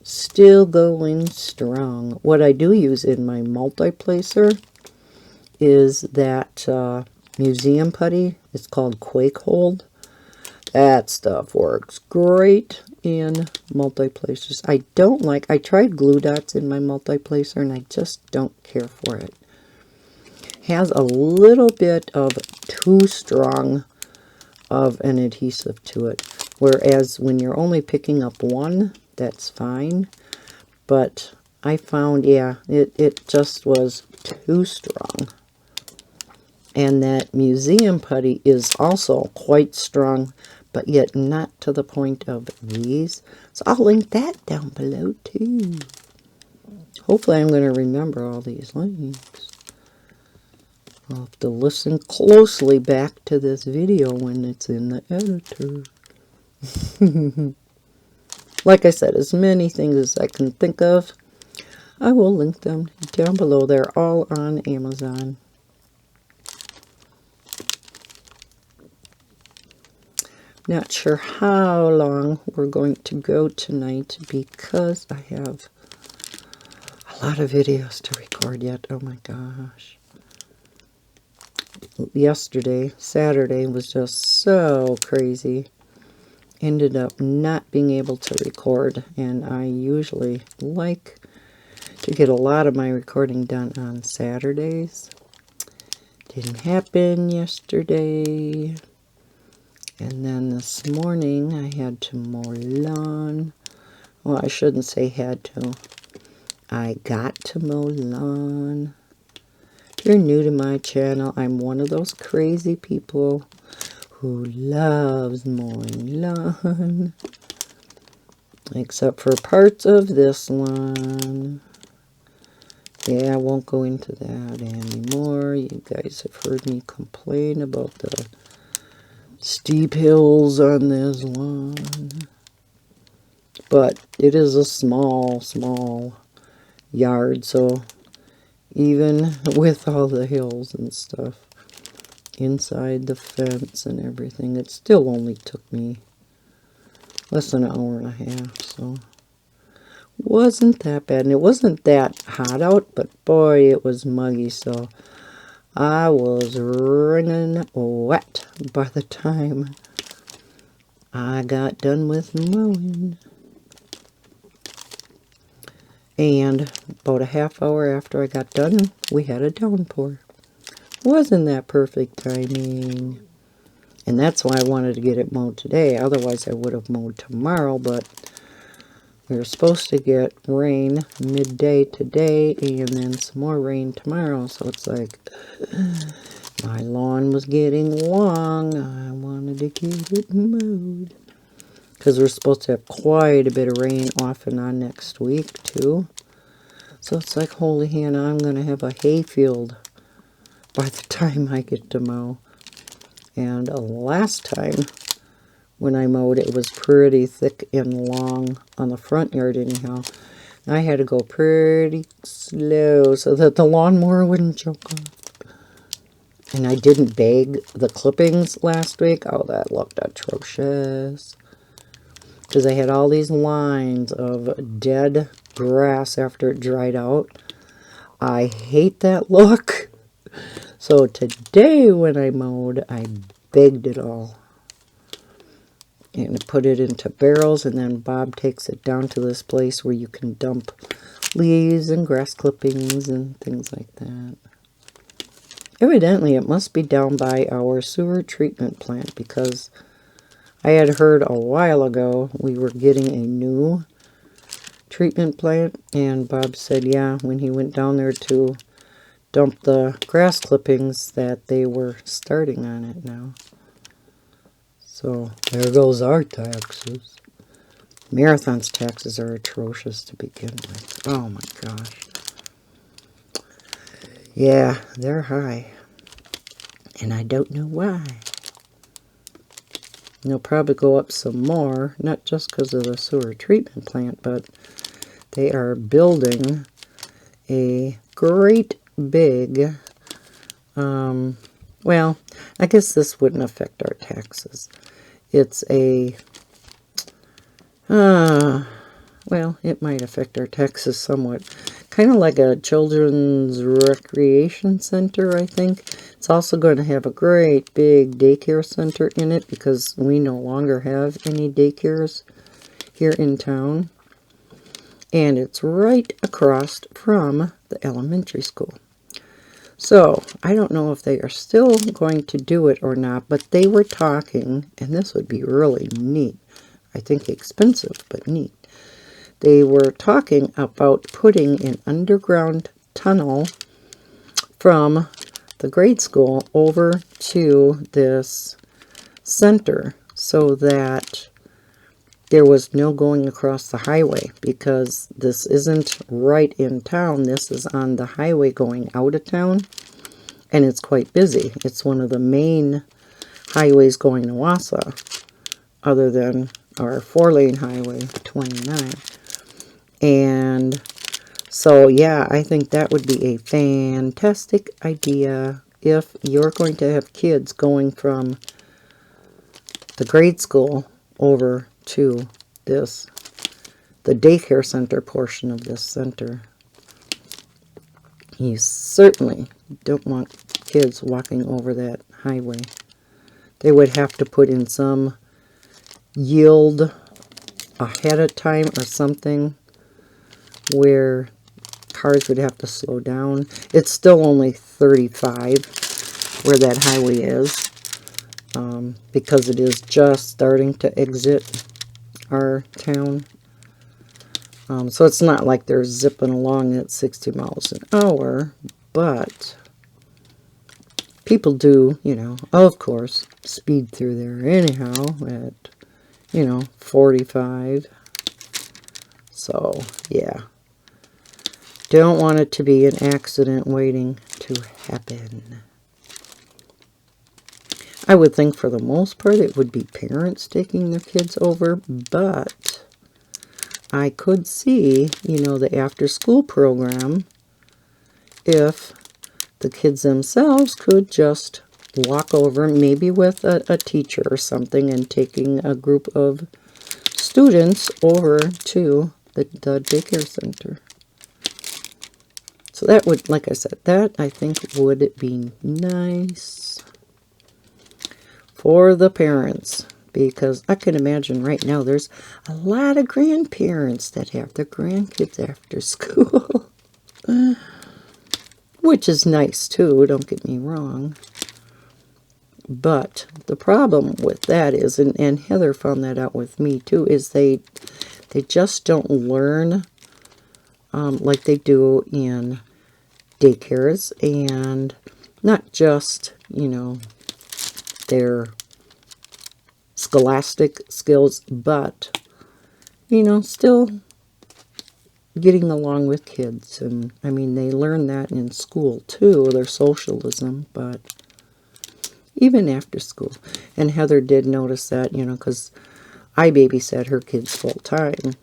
still going strong. What I do use in my multi-placer is that museum putty. It's called Quake Hold. That stuff works great in multi-placers. I tried glue dots in my multi-placer, and I just don't care for it. Has a little bit of too strong of an adhesive to it. Whereas when you're only picking up one, that's fine. But I found, yeah, it just was too strong. And that museum putty is also quite strong, but yet not to the point of these. So I'll link that down below too. Hopefully I'm going to remember all these links. I'll have to listen closely back to this video when it's in the editor. Like I said, as many things as I can think of, I will link them down below. They're all on Amazon. Not sure how long we're going to go tonight because I have a lot of videos to record yet. Oh my gosh. Yesterday, Saturday, was just so crazy. Ended up not being able to record, and I usually like to get a lot of my recording done on Saturdays. Didn't happen yesterday. And then this morning I had to mow lawn. Well, I shouldn't say had to. I got to mow lawn. If you're new to my channel, I'm one of those crazy people who loves mowing lawn. Except for parts of this one. Yeah, I won't go into that anymore. You guys have heard me complain about the steep hills on this lawn. But it is a small yard, so even with all the hills and stuff inside the fence and everything, it still only took me less than an hour and a half, so wasn't that bad. And it wasn't that hot out, but boy, it was muggy, so I was wringing wet by the time I got done with mowing. And about a half hour after I got done, we had a downpour. Wasn't that perfect timing? And that's why I wanted to get it mowed today. Otherwise, I would have mowed tomorrow, but we were supposed to get rain midday today and then some more rain tomorrow. So it's like, my lawn was getting long. I wanted to get it mowed. Because we're supposed to have quite a bit of rain off and on next week, too. So it's like, holy Hannah, I'm going to have a hayfield by the time I get to mow. And last time when I mowed, it was pretty thick and long on the front yard anyhow. I had to go pretty slow so that the lawnmower wouldn't choke off. And I didn't bag the clippings last week. Oh, that looked atrocious. Because I had all these lines of dead grass after it dried out. I hate that look. So today when I mowed, I bagged it all. And put it into barrels, and then Bob takes it down to this place where you can dump leaves and grass clippings and things like that. Evidently, it must be down by our sewer treatment plant, because I had heard a while ago we were getting a new treatment plant, and Bob said, yeah, when he went down there to dump the grass clippings, that they were starting on it now. So, there goes our taxes. Marathon's taxes are atrocious to begin with. Oh my gosh. Yeah, they're high. And I don't know why. And they'll probably go up some more, not just because of the sewer treatment plant, but they are building a great big, well, I guess this wouldn't affect our taxes. It's a, well, it might affect our taxes somewhat. Kind of like a children's recreation center, I think. It's also going to have a great big daycare center in it, because we no longer have any daycares here in town. And it's right across from the elementary school. So, I don't know if they are still going to do it or not, but they were talking, and this would be really neat. I think expensive, but neat. They were talking about putting an underground tunnel from the grade school over to this center so that there was no going across the highway, because this isn't right in town. This is on the highway going out of town, and it's quite busy. It's one of the main highways going to Wausau, other than our 4-lane highway 29. And so, yeah, I think that would be a fantastic idea if you're going to have kids going from the grade school over to this, the daycare center portion of this center. You certainly don't want kids walking over that highway. They would have to put in some yield ahead of time or something where cars would have to slow down. It's still only 35 where that highway is, because it is just starting to exit our town. So it's not like they're zipping along at 60 miles an hour, but people do, you know, of course, speed through there anyhow at, 45. So, yeah. Don't want it to be an accident waiting to happen. I would think for the most part it would be parents taking their kids over, but I could see, you know, the after-school program, if the kids themselves could just walk over, maybe with a teacher or something, and taking a group of students over to the daycare center. So that would, like I said, that I think would be nice for the parents. Because I can imagine right now there's a lot of grandparents that have their grandkids after school. Which is nice too, don't get me wrong. But the problem with that is, and Heather found that out with me too, is they just don't learn like they do in daycares, and not just, you know, their scholastic skills, but, you know, still getting along with kids. And I mean, they learn that in school too, their socialism, but even after school. And Heather did notice that, you know, because I babysat her kids full time.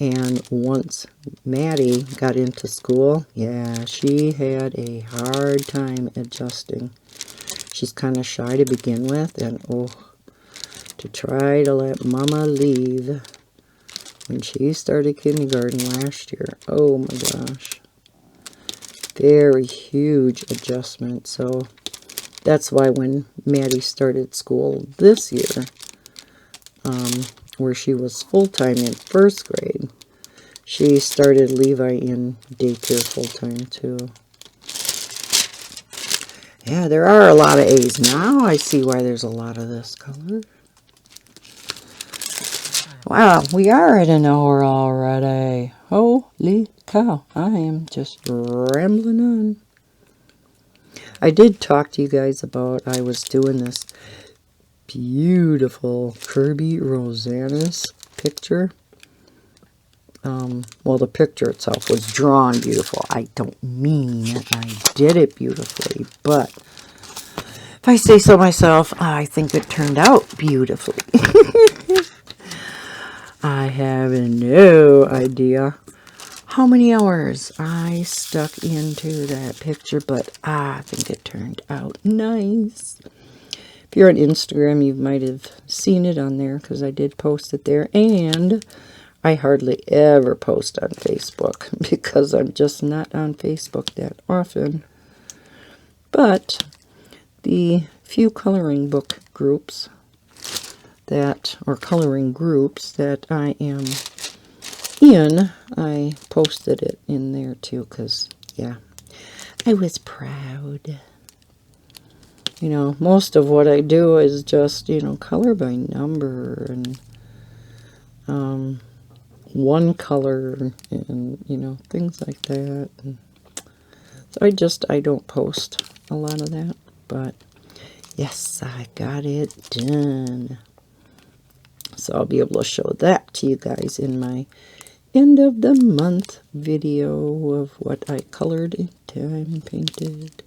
And once Maddie got into school, yeah, she had a hard time adjusting. She's kind of shy to begin with, and oh, to try to let Mama leave when she started kindergarten last year. Oh my gosh. Very huge adjustment. So that's why when Maddie started school this year, where she was full-time in first grade, she started Levi in daycare full-time too. Yeah, there are a lot of A's. Now I see why there's a lot of this color. Wow, we are at an hour already. Holy cow, I am just rambling on. I did talk to you guys about, I was doing this beautiful Kirby Rosanna's picture. Well, the picture itself was drawn beautiful. I don't mean I did it beautifully, but if I say so myself, I think it turned out beautifully. I have no idea how many hours I stuck into that picture, but I think it turned out nice. If you're on Instagram, you might have seen it on there, because I did post it there. And I hardly ever post on Facebook, because I'm just not on Facebook that often. But the few coloring book groups that, or coloring groups that I am in, I posted it in there too, because, yeah, I was proud. You know, most of what I do is just, you know, color by number, and one color, and, you know, things like that. And so I don't post a lot of that, but yes, I got it done. So I'll be able to show that to you guys in my end of the month video of what I colored and time painted.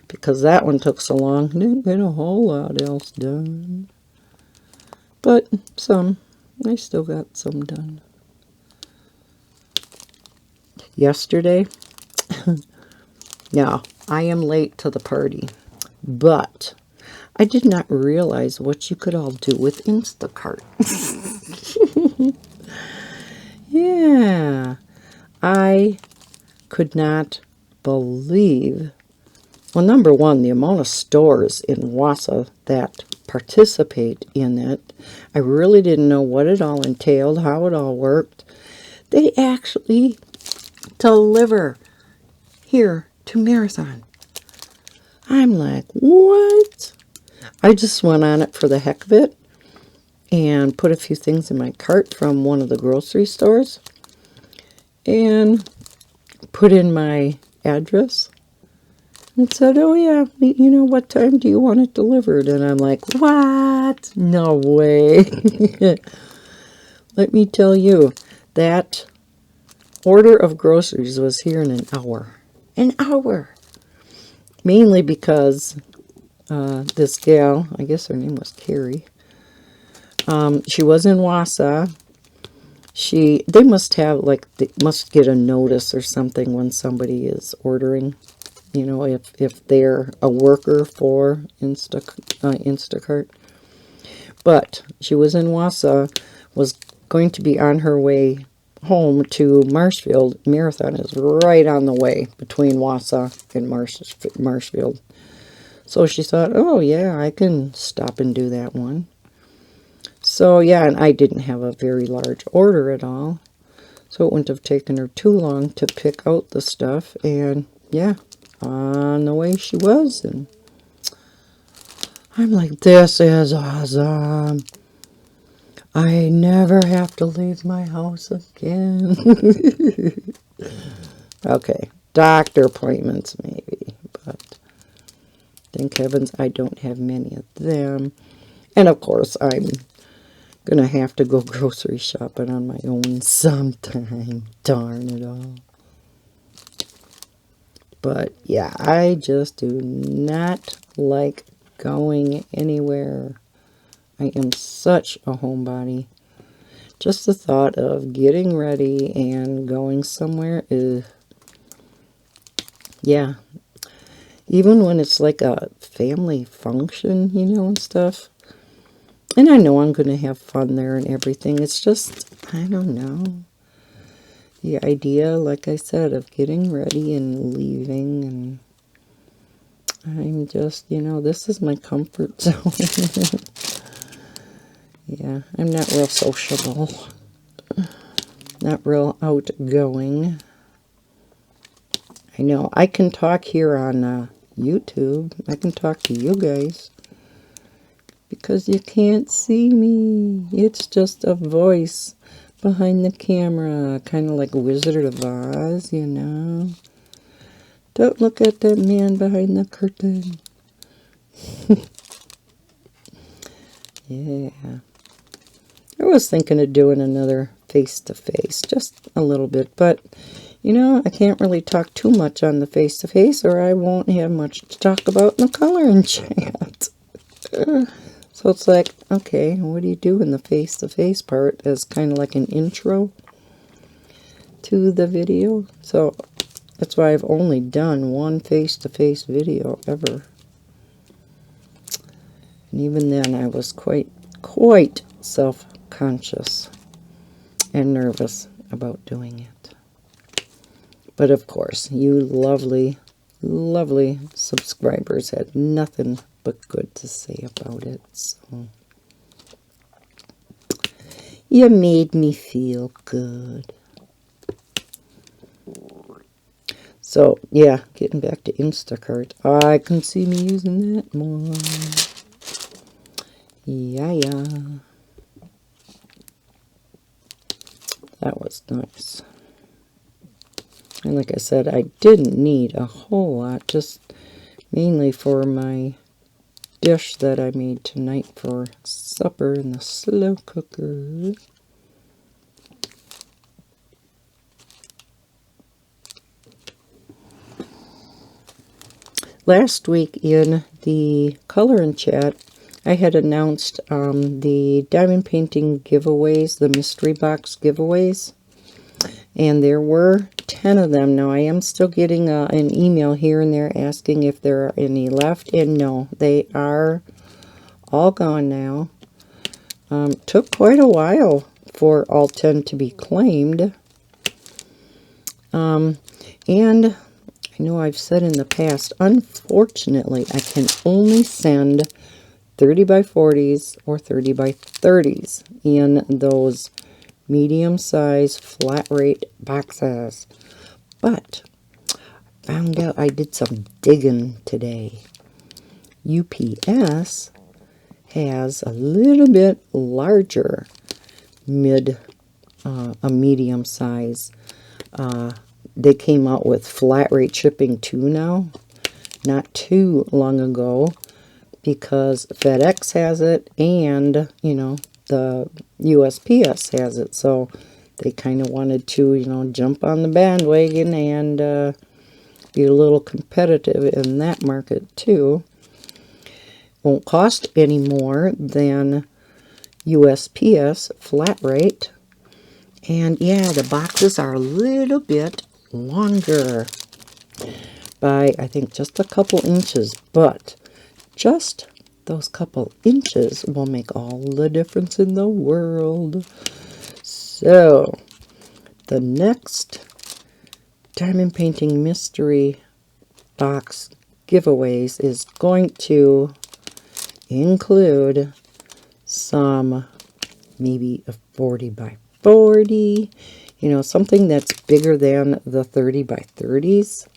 Because that one took so long, didn't get a whole lot else done. But some, I still got some done. Yesterday, now I am late to the party, but I did not realize what you could all do with Instacart. Yeah, I could not believe, well, number one, the amount of stores in Wausau that participate in it. I really didn't know what it all entailed, how it all worked. They actually deliver here to Marathon. I'm like, what? I just went on it for the heck of it and put a few things in my cart from one of the grocery stores and put in my address. It said, oh yeah, you know, what time do you want it delivered? And I'm like, what? No way. Let me tell you, that order of groceries was here in an hour. An hour. Mainly because this gal, I guess her name was Carrie, she was in Wausau. they must have, like, they must get a notice or something when somebody is ordering, you know, if they're a worker for Instacart. But she was in Wausau, was going to be on her way home to Marshfield. Marathon is right on the way between Wausau and Marshfield. So she thought, oh yeah, I can stop and do that one. So yeah, and I didn't have a very large order at all. So it wouldn't have taken her too long to pick out the stuff. And yeah, on the way she was. And I'm like, this is awesome. I never have to leave my house again. Okay, doctor appointments maybe, but thank heavens I don't have many of them. And of course, I'm going to have to go grocery shopping on my own sometime. Darn it all. But yeah, I just do not like going anywhere. I am such a homebody. Just the thought of getting ready and going somewhere is, yeah. Even when it's like a family function, you know, and stuff. And I know I'm going to have fun there and everything. It's just, I don't know. The idea, like I said, of getting ready and leaving. And I'm just, you know, this is my comfort zone. Yeah, I'm not real sociable. Not real outgoing. I know. I can talk here on YouTube. I can talk to you guys. Because you can't see me. It's just a voice behind the camera. Kind of like Wizard of Oz, you know. Don't look at that man behind the curtain. Yeah. I was thinking of doing another face-to-face. Just a little bit. But, you know, I can't really talk too much on the face-to-face or I won't have much to talk about in the coloring chat. So it's like, okay, what do you do in the face-to-face part as kind of like an intro to the video? So that's why I've only done one face-to-face video ever. And even then I was quite self-conscious and nervous about doing it. But of course, you lovely, lovely subscribers had nothing but good to say about it. So you made me feel good. So yeah, getting back to Instacart. I can see me using that more. Yeah. That was nice. And like I said, I didn't need a whole lot, just mainly for my dish that I made tonight for supper in the slow cooker. Last week in the coloring chat, I had announced the diamond painting giveaways, the mystery box giveaways. And there were 10 of them. Now, I am still getting an email here and there asking if there are any left. And no, they are all gone now. Took quite a while for all 10 to be claimed. And I know I've said in the past, unfortunately, I can only send 30 by 40s or 30 by 30s in those medium-size flat rate boxes. But found out, I did some digging today. UPS has a little bit larger a medium size. They came out with flat rate shipping too now, not too long ago, because FedEx has it and, you know, the USPS has it. So they kind of wanted to, you know, jump on the bandwagon and be a little competitive in that market too. Won't cost any more than USPS flat rate. And yeah, the boxes are a little bit longer by, I think, just a couple inches, but just those couple inches will make all the difference in the world. So, the next diamond painting mystery box giveaways is going to include some, maybe a 40 by 40, you know, something that's bigger than the 30 by 30s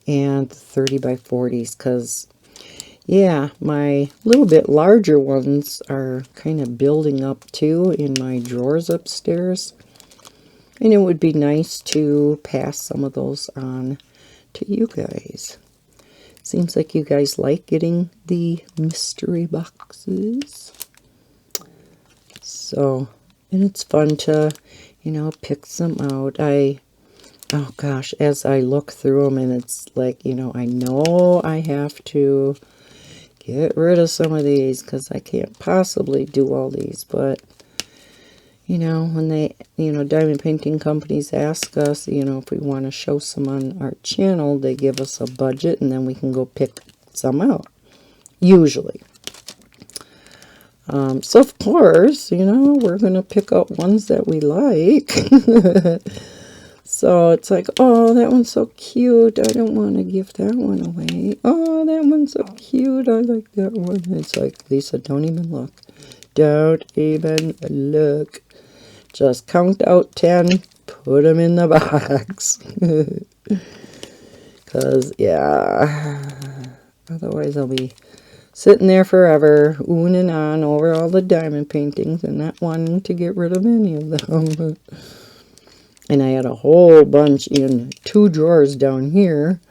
and 30 by 40s, because yeah, my little bit larger ones are kind of building up too in my drawers upstairs, and it would be nice to pass some of those on to you guys. Seems like you guys like getting the mystery boxes. So, and it's fun to, you know, pick some out. Oh gosh, as I look through them, and it's like, you know I have to get rid of some of these because I can't possibly do all these. But, you know, when they, you know, diamond painting companies ask us, you know, if we want to show some on our channel, they give us a budget and then we can go pick some out, usually. So of course, you know, we're going to pick out ones that we like. So it's like, oh, that one's so cute. I don't want to give that one away. Oh, that one's so cute. I like that one. It's like, Lisa, don't even look. Don't even look. Just count out 10. Put them in the box. Because, yeah. Otherwise, I'll be sitting there forever, oohing and on over all the diamond paintings and not wanting to get rid of any of them. And I had a whole bunch in 2 drawers down here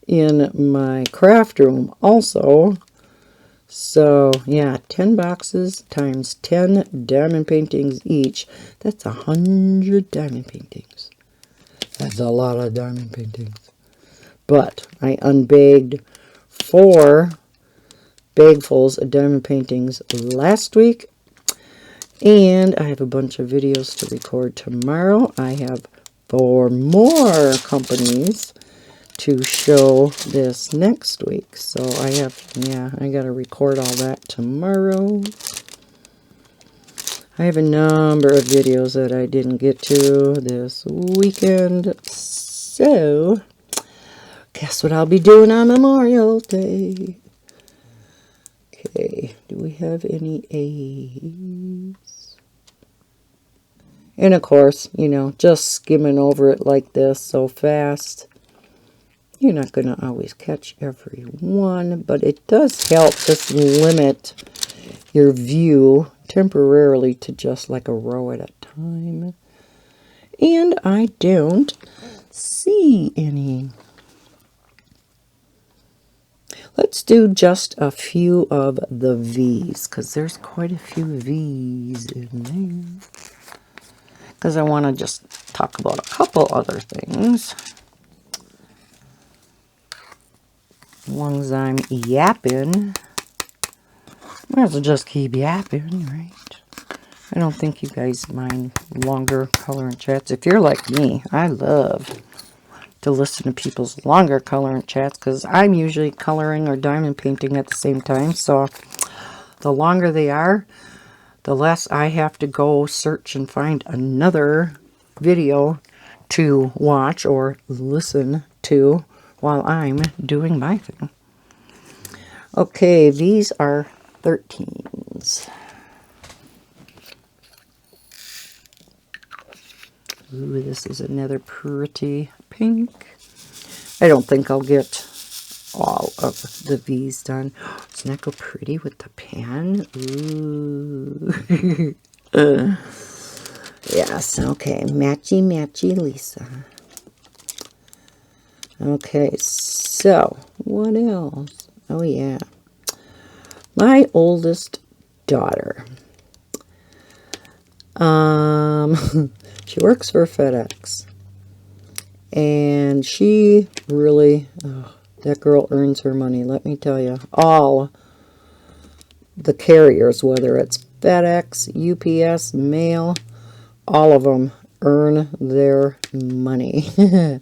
in my craft room also. So, yeah, 10 boxes times 10 diamond paintings each. That's 100 diamond paintings. That's a lot of diamond paintings. But I unbagged 4 bagfuls of diamond paintings last week. And I have a bunch of videos to record tomorrow. I have 4 more companies to show this next week. So I have, yeah, I got to record all that tomorrow. I have a number of videos that I didn't get to this weekend. So, guess what I'll be doing on Memorial Day? Okay, do we have any A's? And of course, you know, just skimming over it like this so fast, you're not going to always catch every one, but it does help just limit your view temporarily to just like a row at a time. And I don't see any. Let's do just a few of the V's, because there's quite a few V's in there. Because I want to just talk about a couple other things. As long as I'm yapping, might as well just keep yapping, right? I don't think you guys mind longer color and chats. If you're like me, I love to listen to people's longer color and chats, because I'm usually coloring or diamond painting at the same time. So the longer they are, the less I have to go search and find another video to watch or listen to while I'm doing my thing. Okay, these are 13s. Ooh, this is another pretty pink. I don't think I'll get all of the V's done. Doesn't that go pretty with the pen? Ooh. Yes, okay. Matchy, matchy, Lisa. Okay, so what else? Oh, yeah. My oldest daughter. She works for FedEx. And she really, that girl earns her money, let me tell you. All the carriers, whether it's FedEx, UPS, mail, all of them earn their money. The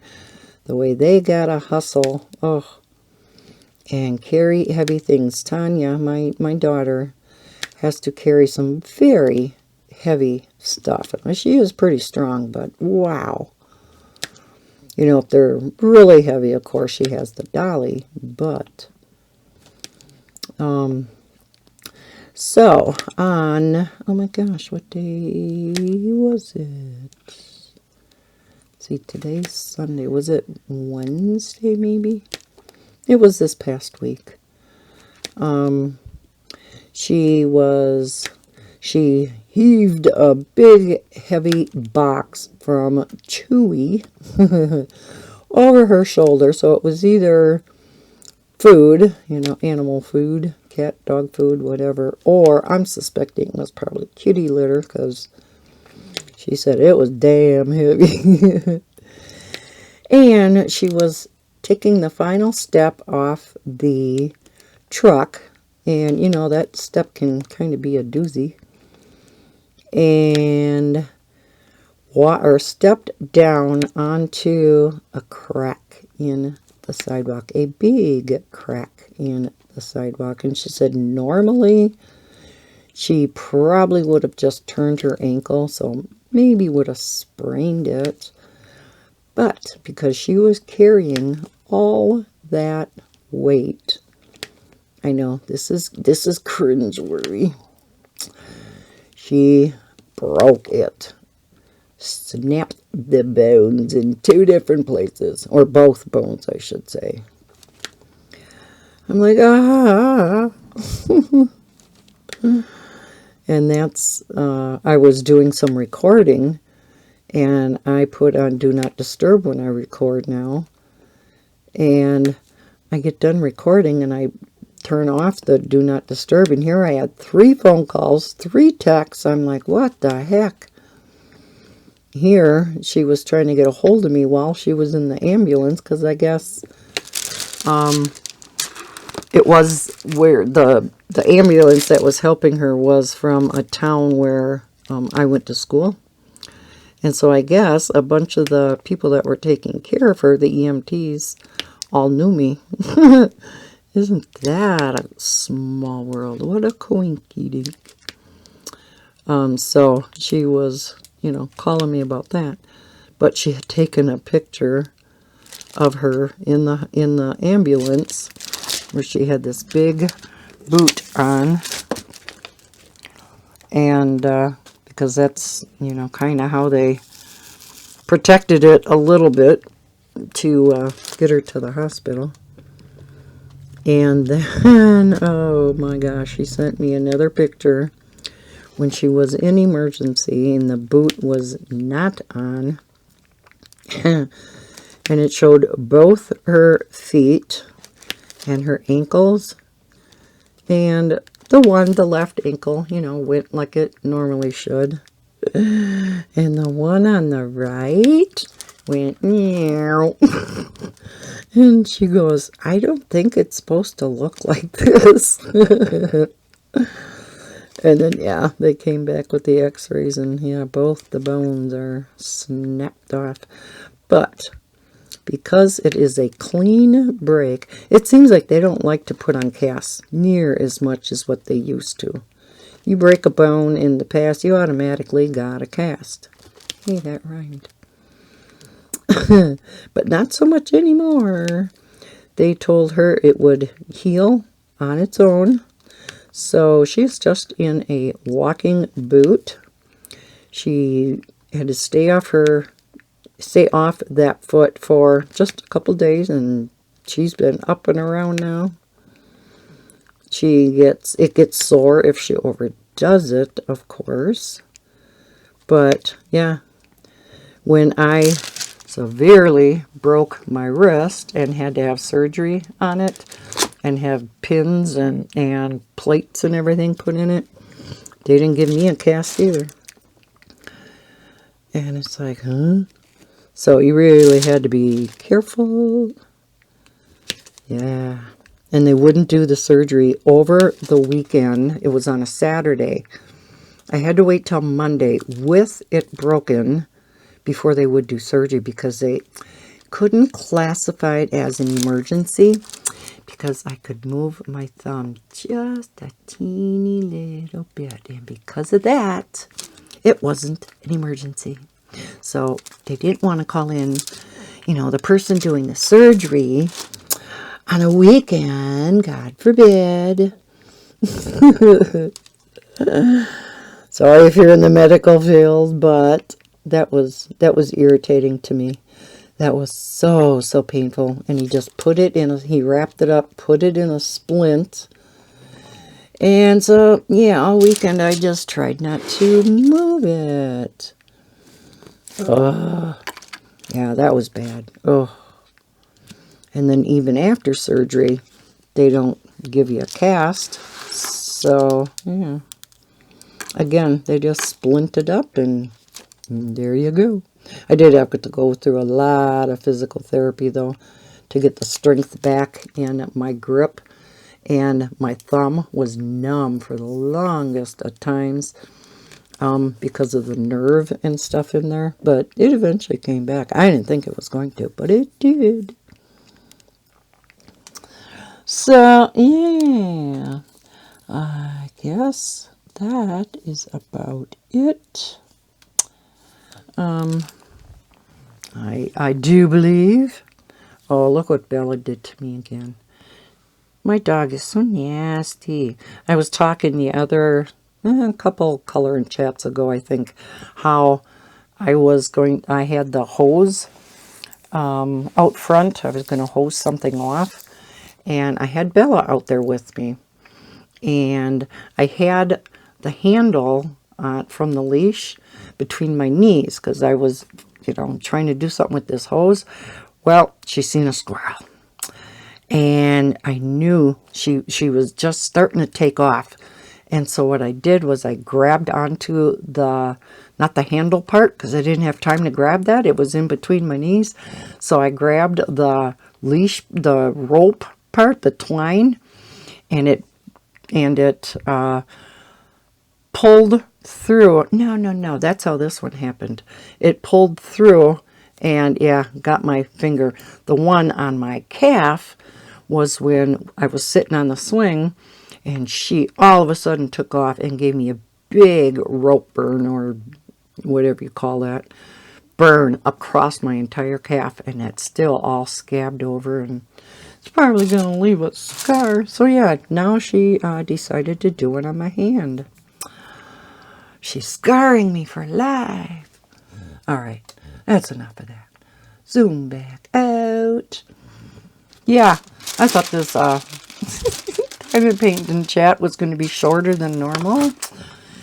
way they gotta hustle, oh, and carry heavy things. Tanya, my daughter, has to carry some very heavy stuff. She is pretty strong, but wow. You know, if they're really heavy, of course, she has the dolly, but so on, oh my gosh, what day was it? See, today's Sunday. Was it Wednesday, maybe? It was this past week. She heaved a big, heavy box from Chewy over her shoulder. So it was either food, you know, animal food, cat, dog food, whatever. Or I'm suspecting it was probably kitty litter because she said it was damn heavy. And she was taking the final step off the truck. And, you know, that step can kind of be a doozy. And stepped down onto a crack in the sidewalk. A big crack in the sidewalk. And she said normally she probably would have just turned her ankle. So maybe would have sprained it. But because she was carrying all that weight, I know this is cringeworthy. She broke it, snapped the bones in 2 different places, or both bones, I should say. I'm like, ah. And that's I was doing some recording. And I put on Do Not Disturb when I record now. And I get done recording and I turn off the Do Not Disturb. And here I had 3 phone calls, 3 texts. I'm like, what the heck? Here, she was trying to get a hold of me while she was in the ambulance. Because I guess it was where the ambulance that was helping her was from a town where I went to school. And so I guess a bunch of the people that were taking care of her, the EMTs, all knew me. Isn't that a small world? What a coinky dink. So she was, you know, calling me about that. But she had taken a picture of her in the ambulance where she had this big boot on. And because that's, you know, kind of how they protected it a little bit to get her to the hospital. And then, oh my gosh, she sent me another picture when she was in emergency and the boot was not on. And it showed both her feet and her ankles. And the left ankle, you know, went like it normally should. And the one on the right went, meow. And she goes, I don't think it's supposed to look like this. And then, yeah, they came back with the x-rays, and yeah, both the bones are snapped off. But because it is a clean break, it seems like they don't like to put on casts near as much as what they used to. You break a bone in the past, you automatically got a cast. Hey, that rhymed. But not so much anymore. They told her it would heal on its own. So she's just in a walking boot. She had to stay off that foot for just a couple days, and she's been up and around now. It gets sore if she overdoes it, of course. But yeah, when I severely broke my wrist and had to have surgery on it and have pins and plates and everything put in it, they didn't give me a cast either. And it's like, huh? So you really had to be careful. Yeah. And they wouldn't do the surgery over the weekend. It was on a Saturday. I had to wait till Monday with it broken before they would do surgery because they couldn't classify it as an emergency because I could move my thumb just a teeny little bit. And because of that, it wasn't an emergency. So they didn't want to call in, the person doing the surgery on a weekend, God forbid. Sorry if you're in the medical field, but that was irritating to me. That was so painful. And he just he wrapped it up, put it in a splint. And so, yeah, all weekend I just tried not to move it. Oh, yeah, that was bad. Oh. And then even after surgery, they don't give you a cast. So, yeah. Again, they just splint it up and there you go. I did have to go through a lot of physical therapy, though, to get the strength back in my grip. And my thumb was numb for the longest of times because of the nerve and stuff in there. But it eventually came back. I didn't think it was going to, but it did. So, yeah, I guess that is about it. I do believe. Oh, look what Bella did to me again. My dog is so nasty. I was talking the other couple color and chats ago, I think, how I had the hose out front. I was going to hose something off. And I had Bella out there with me. And I had the handle from the leash between my knees because I was, trying to do something with this hose. Well, she seen a squirrel. And I knew she was just starting to take off. And so what I did was I grabbed onto not the handle part, because I didn't have time to grab that. It was in between my knees. So I grabbed the leash, the rope part, the twine, and it pulled through. No, that's how this one happened. It pulled through and, yeah, got my finger. The one on my calf was when I was sitting on the swing, and she all of a sudden took off and gave me a big rope burn, or whatever you call that, burn across my entire calf, and it's still all scabbed over, and it's probably going to leave a scar. So, yeah, now she decided to do it on my hand. She's scarring me for life. All right, that's enough of that. Zoom back out. Yeah, I thought this diamond painting chat was going to be shorter than normal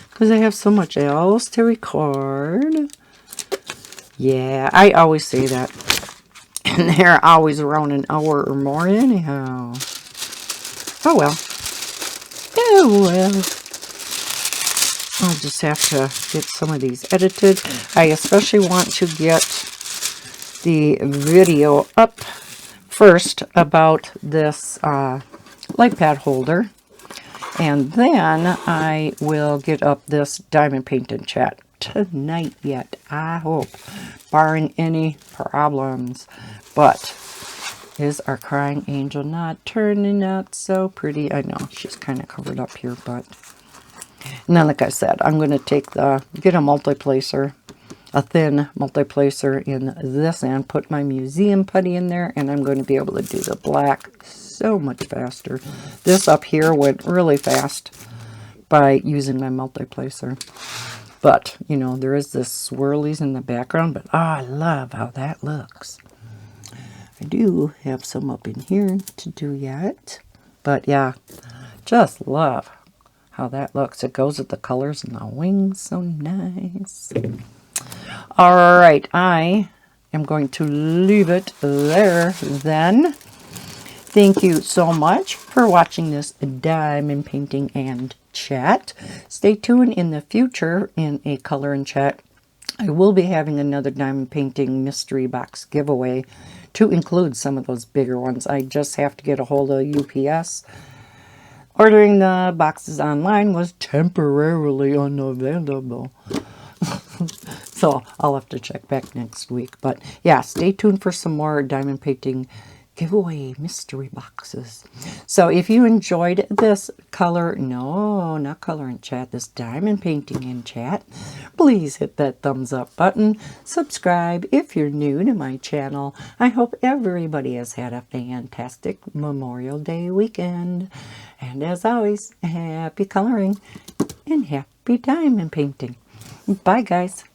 because I have so much else to record. Yeah, I always say that. And they're always around an hour or more anyhow. Oh well. Oh well. I'll just have to get some of these edited. I especially want to get the video up first about this light pad holder. And then I will get up this diamond painting chat tonight yet, I hope, barring any problems. But is our crying angel not turning out so pretty? I know she's kind of covered up here, but and then, like I said, I'm going to get a multi-placer, a thin multi-placer in this end, put my museum putty in there, and I'm going to be able to do the black so much faster. This up here went really fast by using my multi-placer. But, there is this swirlies in the background, but I love how that looks. I do have some up in here to do yet. But, yeah, just love how that looks. It goes with the colors and the wings, so nice. All right, I am going to leave it there then. Thank you so much for watching this diamond painting and chat. Stay tuned in the future in a color and chat. I will be having another diamond painting mystery box giveaway to include some of those bigger ones. I just have to get a hold of UPS Ordering the boxes online was temporarily unavailable. So I'll have to check back next week. But yeah, stay tuned for some more diamond painting giveaway mystery boxes. So if you enjoyed this no, not color in chat, this diamond painting in chat, please hit that thumbs up button. Subscribe if you're new to my channel. I hope everybody has had a fantastic Memorial Day weekend. And as always, happy coloring and happy diamond painting. Bye, guys.